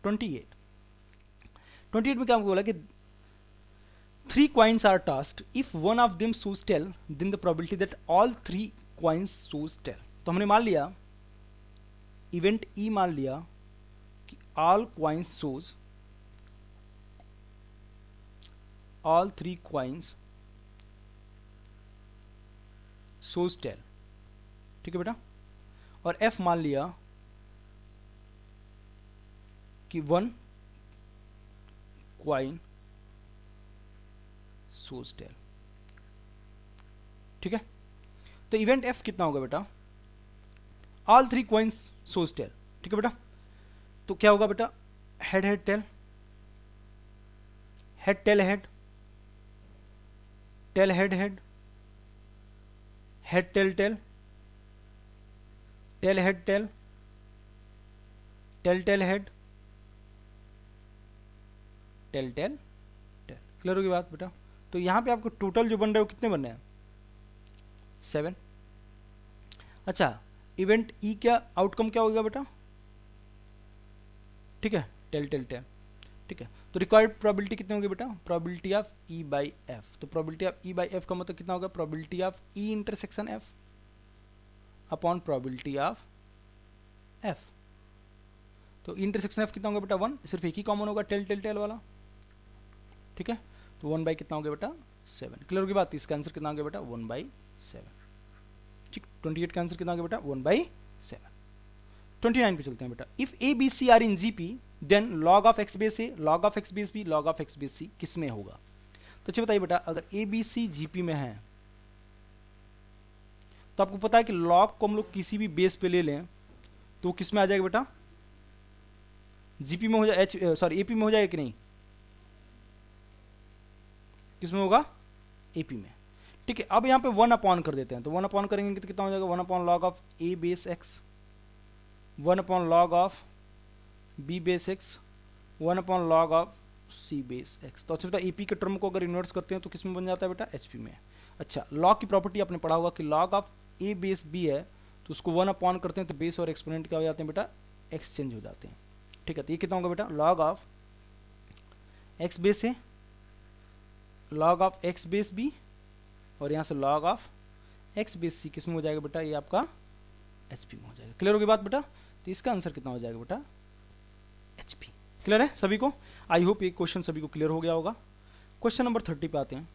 28 में क्या बोला कि 3 coins are tossed. If one of them shows tail, then the probability that all 3 coins shows tail. तो हमने मान लिया, इवेंट ई मान लिया कि all coins shows, all 3 coins shows tail, ठीक है बेटा। और एफ मान लिया कि 1 coin shows tail, ठीक है। तो इवेंट एफ कितना होगा बेटा? ऑल 3 coins shows tail, ठीक है बेटा। तो क्या होगा बेटा? Head head tail, head tail head, tail head head, head tail tail, tail head tail, tail tail head, tail tail tail. Clear होगी बात बेटा? तो यहाँ पे आपको टोटल जो बन रहे हो कितने बन रहे हैं? 7। अच्छा, इवेंट ई क्या आउटकम क्या होगा बेटा? ठीक है, टेल टेल टेल, ठीक है। तो रिक्वायर्ड प्रोबेबिलिटी कितनी होगी बेटा? Probability of E by F. तो probability of E by F का मतलब कितना होगा? Probability of E intersection F upon probability of F. तो इंटरसेक्शन एफ कितना होगा बेटा? 1। सिर्फ एक ही कॉमन होगा, टेल टेल टेल वाला, ठीक है। तो 1 बाई कितना हो गया बेटा? 7। क्लियर होगी बात? इसका आंसर कितना हो गया बेटा? 1/7, ठीक। 28 का आंसर कितना हो गया बेटा? 1/7। 29 पे चलते हैं बेटा। If A B C are in GP then log of x base A, log of x base B, log of x base सी किस में होगा? तो अच्छा बताइए बेटा, अगर ए बी सी जीपी में है तो आपको पता है कि लॉग को हम लोग किसी भी बेस पे ले लें तो किस में आ जाएगा बेटा? जीपी में हो जाए, एपी में हो जाएगा कि नहीं? किस में होगा? एपी में, ठीक है। अब यहाँ पे 1 अपॉन कर देते हैं, तो 1 अपॉन करेंगे तो कितना हो जाएगा? 1 upon log of a base x, 1 upon log of b base x, 1 upon log of c base x. तो अच्छा बेटा, एपी के टर्म को अगर इन्वर्स करते हैं तो किस में बन जाता है बेटा? एचपी में। अच्छा, लॉग की प्रॉपर्टी आपने पढ़ा होगा कि log of a base b है तो उसको 1 अपॉन करते हैं तो बेस और एक्सपोनेंट क्या हो जाते हैं बेटा? एक्सचेंज हो जाते हैं, ठीक है। तो ये कितना होगा बेटा? Log of x base A, log of x base b, और यहाँ से लॉग ऑफ एक्स बेस सी किस में हो जाएगा बेटा? ये आपका एचपी में हो जाएगा। क्लियर होगी बात बेटा? तो इसका आंसर कितना हो जाएगा बेटा? एचपी। क्लियर है सभी को? आई होप ये क्वेश्चन सभी को क्लियर हो गया होगा। क्वेश्चन नंबर 30 पे आते हैं।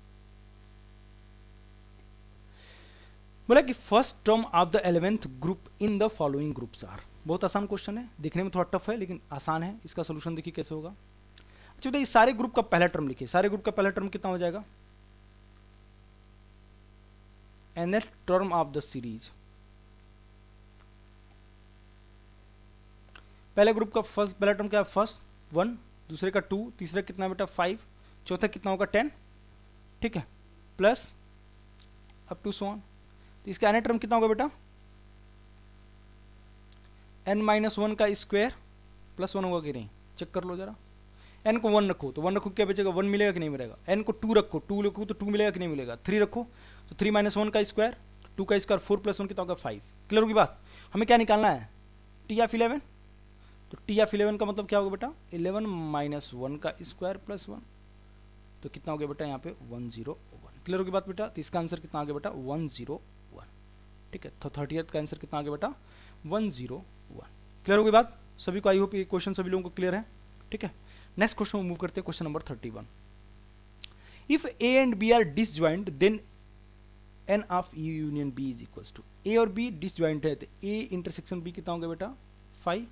बोला कि first term of the 11th group in the following groups are. बहुत आसान क्वेश्चन है, दिखने में थोड़ा टफ है लेकिन आसान है। इसका सोल्यूशन देखिए कैसे होगा। अच्छा बताइए, सारे ग्रुप का पहला टर्म लिखिए। सारे ग्रुप का पहला टर्म कितना हो जाएगा? nth term of the series. पहले ग्रुप का फर्स्ट पहला टर्म क्या है? फर्स्ट 1, दूसरे का 2, तीसरा कितना बेटा? 5, चौथा कितना होगा? 10, ठीक है, plus up to so on. तो इसका nth टर्म कितना होगा बेटा? n-1 का स्क्वायर प्लस 1 होगा कि नहीं? चेक कर लो जरा। n को 1 रखो तो 1 रखो क्या बचेगा? 1 मिलेगा कि नहीं मिलेगा? n को 2 रखो, 2 रखो तो 2 मिलेगा कि नहीं मिलेगा? 3 रखो तो 3 - 1 का स्क्वायर, 2 का स्क्वायर 4 + 1 कितना होगा? 5। क्लियर होगी बात? हमें क्या निकालना है? T of 11। तो टी ऑफ 11 का मतलब क्या होगा बेटा? 11 - 1 का स्क्वायर प्लस 1, तो कितना हो गया बेटा? यहाँ पे 101। क्लियर होगी बात बेटा? तो इसका आंसर कितना आ गया बेटा? 101, ठीक है। तो 30th का आंसर कितना आ गया बेटा? 101। क्लियर होगी बात सभी को? आई होप ये क्वेश्चन सभी लोगों को क्लियर है, ठीक है। नेक्स्ट क्वेश्चन मूव करते हैं, question number 31। If A and B are disjoint then n of A union B is equals to, A और बी डिसजॉइंट है तो ए इंटरसेक्शन बी कितना होगा बेटा 5,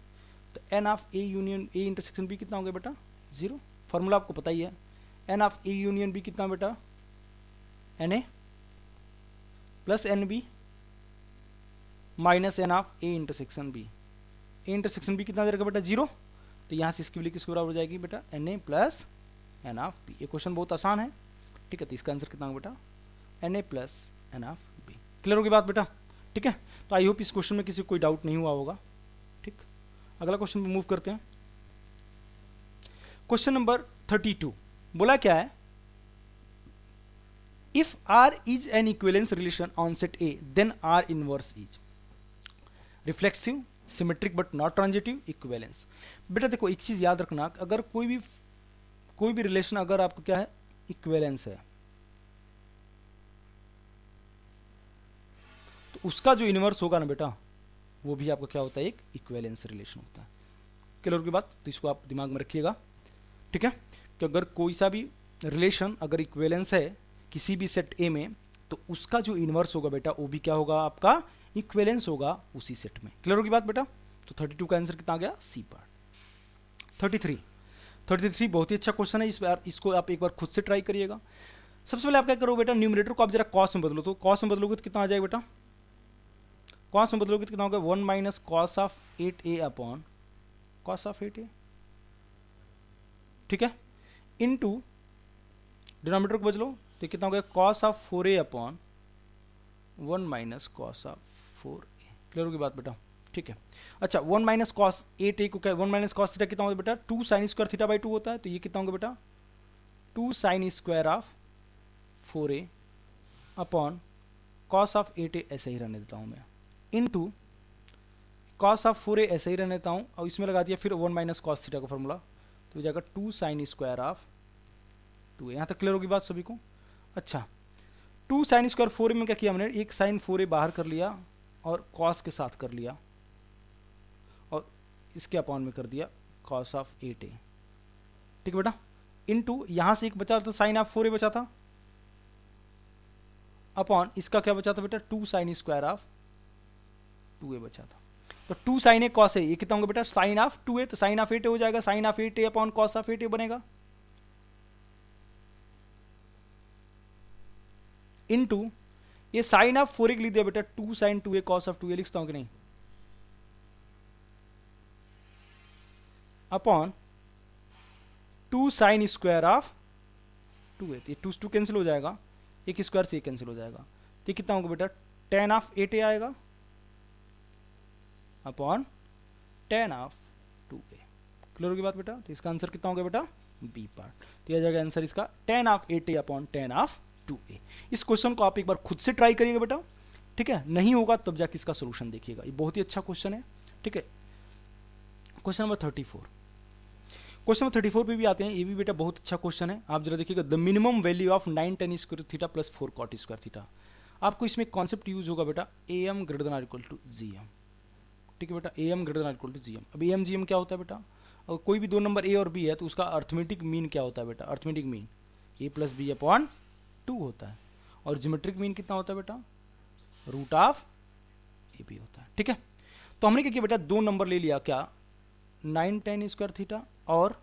तो n of A union A intersection B कितना होगा बेटा 0। फॉर्मूला आपको पता ही है, n of A union B कितना बेटा n A plus n B minus n of A intersection B, A intersection B कितना दे रखा बेटा 0, तो यहाँ से इसकी वैल्यू किसके बराबर हो जाएगी बेटा n A plus n of B. ये क्वेश्चन बहुत आसान है, ठीक है, तो इसका आंसर कितना होगा बेटा n A plus n of B. Clear होगी बात बेटा, ठीक है। तो आई होप इस क्वेश्चन में किसी को कोई डाउट नहीं हुआ होगा, ठीक। अगला क्वेश्चन पे मूव करते हैं। क्वेश्चन नंबर 32 बोला क्या है, if R is an equivalence relation on set A then R inverse is reflexive symmetric but not transitive equivalence. बेटा देखो एक चीज याद रखना, अगर कोई भी रिलेशन अगर आपको क्या है इक्विवेलेंस है तो उसका जो इनवर्स होगा ना बेटा वो भी आपका क्या होता है एक इक्विवेलेंस रिलेशन होता है। क्लियर की बात, तो इसको आप दिमाग में रखिएगा, ठीक है, कि अगर कोई सा भी रिलेशन अगर इक्विवेलेंस है किसी भी सेट ए में तो उसका जो इनवर्स होगा बेटा वो भी क्या होगा आपका इक्विवेलेंस होगा उसी सेट में। क्लियर होगी बात बेटा, तो 32 का आंसर कितना आ गया सी पार्ट। 33 बहुत ही अच्छा क्वेश्चन है, इस बार इसको आप एक बार खुद से ट्राई करिएगा। सबसे पहले आप क्या करो बेटा, न्यूमरेटर को आप जरा कॉस में बदलो, तो कॉस में बदलोगे तो कितना आ जाएगा बेटा, कॉस में बदलोगे तो कितना होगा 1 minus cos of 8a upon cos of 8a, ठीक है, इनटू डिनोमिनेटर को बदलो तो कितना हो गया cos of 4a upon 1 minus cos of 4a। Clear होगी बात बेटा, ठीक है। अच्छा 1 माइनस कॉस 8a को क्या 1 माइनस कॉस थीटा कितना होगा बेटा 2 साइन स्क्वायर थीटा बाई 2 होता है, तो ये कितना होगा बेटा 2 sine square of 4a upon cos of 8a ऐसे ही रहने देता हूँ मैं, इनटू कॉस ऑफ 4a ऐसे ही रहने देता हूँ और इसमें लगा दिया फिर 1 माइनस कॉस थीटा का फॉर्मूला, तो हो जाएगा 2 साइन स्क्वायर ऑफ 2a। यहाँ तक क्लियर होगी बात सभी को। अच्छा 2 साइन स्क्वायर 4a में क्या किया हमने, एक साइन 4a बाहर कर लिया और कॉस के साथ कर लिया और इसके अपॉन में कर दिया कॉस ऑफ 8a, ठीक है बेटा, इनटू यहाँ से एक बचा तो साइन ऑफ 4a बचा था अपॉन इसका क्या बचा था बेटा 2 साइन स्क्वायर ऑफ 2a बचा था, तो 2 साइन ए कॉस ए ये कितना होगा बेटा साइन ऑफ 2a, तो साइन ऑफ 8a हो जाएगा, sine of 8a upon cos of 8a बनेगा, इनटू ये साइन ऑफ 4a लिख दिया बेटा 2 sign 2a cos of 2a लिखता हूं कि नहीं, upon 2 sine square of 2a, ये 2 कैंसिल हो जाएगा, एक स्क्वायर से कैंसिल हो जाएगा, तो कितना होगा बेटा tan ऑफ 8a आएगा upon tan of 2a। Clear होगी बात बेटा, तो इसका आंसर कितना होगा बेटा बी पार्ट, तो यह जाएगा आंसर इसका tan of 8a upon tan of 2a। इस क्वेश्चन को आप एक बार खुद से ट्राई करिएगा बेटा, ठीक है, नहीं होगा तब जाके इसका सोल्यूशन देखिएगा, ये बहुत ही अच्छा क्वेश्चन है, ठीक है। क्वेश्चन नंबर 34, क्वेश्चन नंबर 34 पे भी आते हैं, ये भी बेटा बहुत अच्छा क्वेश्चन है, आप जरा देखिएगा the minimum value of 9 tan square theta plus 4 cot square theta. आपको इसमें कॉन्सेप्ट यूज होगा बेटा am greater than or equal to gm, ठीक है बेटा, am greater than or equal to gm। अब am gm क्या होता है बेटा, अगर कोई भी दो नंबर a और b है तो उसका अर्थमेटिक मीन क्या होता है बेटा, arithmetic mean a plus B upon 2 होता है, और ज्योमेट्रिक मीन कितना होता है बेटा रूट ऑफ ए बी होता है, ठीक है। तो हमने क्या किया बेटा दो नंबर ले लिया, क्या 9 tan स्क्वायर थीटा और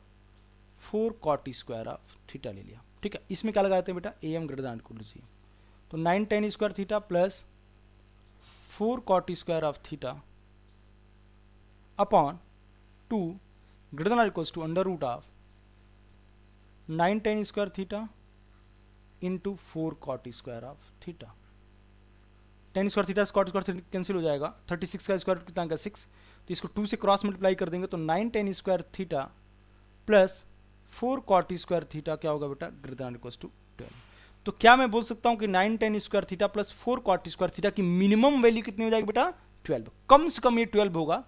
4 cot स्क्वायर ऑफ थीटा ले लिया, ठीक है। इसमें क्या लगाते हैं बेटा am greater than equal to G, तो 9 tan square theta plus 4 cot square of theta upon 2 greater than equal to under root of 9 tan square theta into 4 cot square of theta. 10 square theta cot square cancel हो जाएगा, 36 का square कितना का 6, तो इसको 2 से cross multiply कर देंगे तो 9 tan square theta plus 4 cot square theta क्या होगा बेटा ग्रेटर देन इक्वल टू 12। तो क्या मैं बोल सकता हूं कि 9 tan square theta plus 4 cot square theta की मिनिमम वैल्यू कितनी हो जाएगी बेटा 12, कम से कम ये 12 होगा,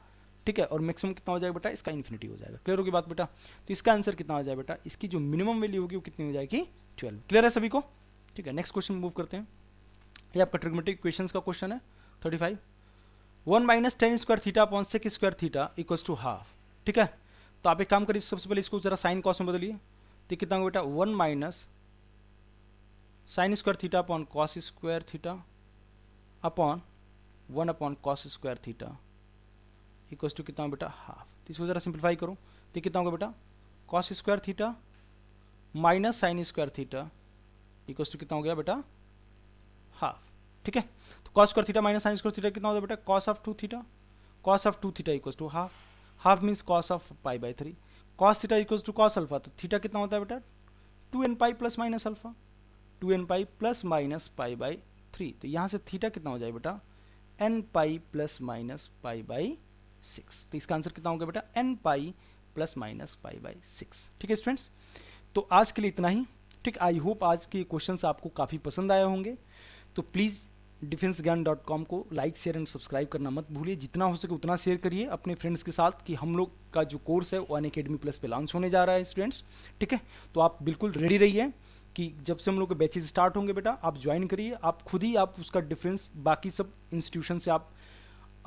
ठीक है, और मैक्सिमम कितना हो जाएगा बेटा इसका इन्फिनिटी हो जाएगा। क्लियर होगी बात बेटा, तो इसका आंसर कितना हो जाएगा बेटा, इसकी जो मिनिमम वैल्यू होगी वो कितनी हो जाएगी 12। क्लियर है सभी को, ठीक है। नेक्स्ट क्वेश्चन मूव करते हैं, ये आपका ट्रिग्नोमेट्रिक इक्वेशंस का क्वेश्चन है 35। 1 minus tan square theta upon sec square theta equals to half, ठीक है। तो आप एक काम करिए, सबसे पहले इसको जरा साइन कॉस में बदलिए, तो कितना होगा बेटा 1 minus sine square theta upon cos square theta upon 1 upon cos square theta equals to कितना हो बेटा हाफ। तो इसको जरा सिंप्लीफाई करो तो कितना होगा बेटा cos square theta minus sine square theta equals to कितना हो गया बेटा हाफ। ठीक है, तो cos square theta minus sine square theta कितना होता है बेटा cos of 2 theta. Cos of 2 theta equals to half, half means cos of pi by 3। Cos theta equals to cos alpha, तो थीटा कितना होता है बेटा 2n pi plus minus alpha, 2n pi plus minus pi by 3। तो यहाँ से theta कितना हो जाए बेटा n pi plus minus pi by 6। तो इसका आंसर कितना होगा बेटा n pi plus minus pi by 6। ठीक है स्टूडेंट्स, तो आज के लिए इतना ही। ठीक, आई होप आज के क्वेश्चंस आपको काफ़ी पसंद आए होंगे। तो प्लीज़ defensegan.com को लाइक शेयर एंड सब्सक्राइब करना मत भूलिए। जितना हो सके उतना शेयर करिए अपने फ्रेंड्स के साथ कि हम लोग का जो कोर्स है वो अनअकैडमी प्लस पे लॉन्च होने जा रहा है स्टूडेंट्स। ठीक है, तो आप बिल्कुल रेडी रहिए कि जब से हम लोग के बैचेज स्टार्ट होंगे बेटा आप ज्वाइन करिए। आप खुद ही आप उसका डिफरेंस बाकी सब इंस्टीट्यूशन से आप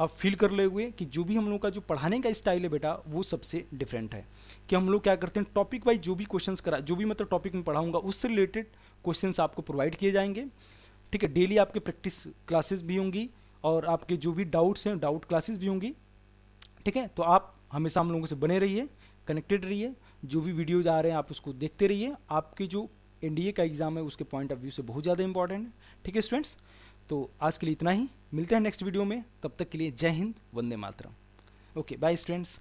फील कर ले हुए कि जो भी हम लोग का जो पढ़ाने का स्टाइल है बेटा वो सबसे डिफरेंट है। कि हम लोग क्या करते हैं टॉपिक वाइज जो भी क्वेश्चंस करा जो भी मतलब टॉपिक में पढ़ाऊंगा उससे रिलेटेड क्वेश्चंस आपको प्रोवाइड किए जाएंगे। ठीक है, डेली आपके प्रैक्टिस क्लासेस भी होंगी और आपके जो भी डाउट्स हैं डाउट क्लासेस भी होंगी। ठीक है, तो आप हमेशा हम लोगों से बने रहिए, कनेक्टेड रहिए, जो भी वीडियोज आ रहे हैं आप उसको देखते रहिए। आपकी जो एनडीए का एग्जाम है उसके पॉइंट ऑफ व्यू से बहुत ज़्यादा इंपॉर्टेंट है। ठीक है स्टूडेंट्स, तो आज के लिए इतना ही, मिलते हैं नेक्स्ट वीडियो में, तब तक के लिए जय हिंद, वंदे मातरम। Okay bye students.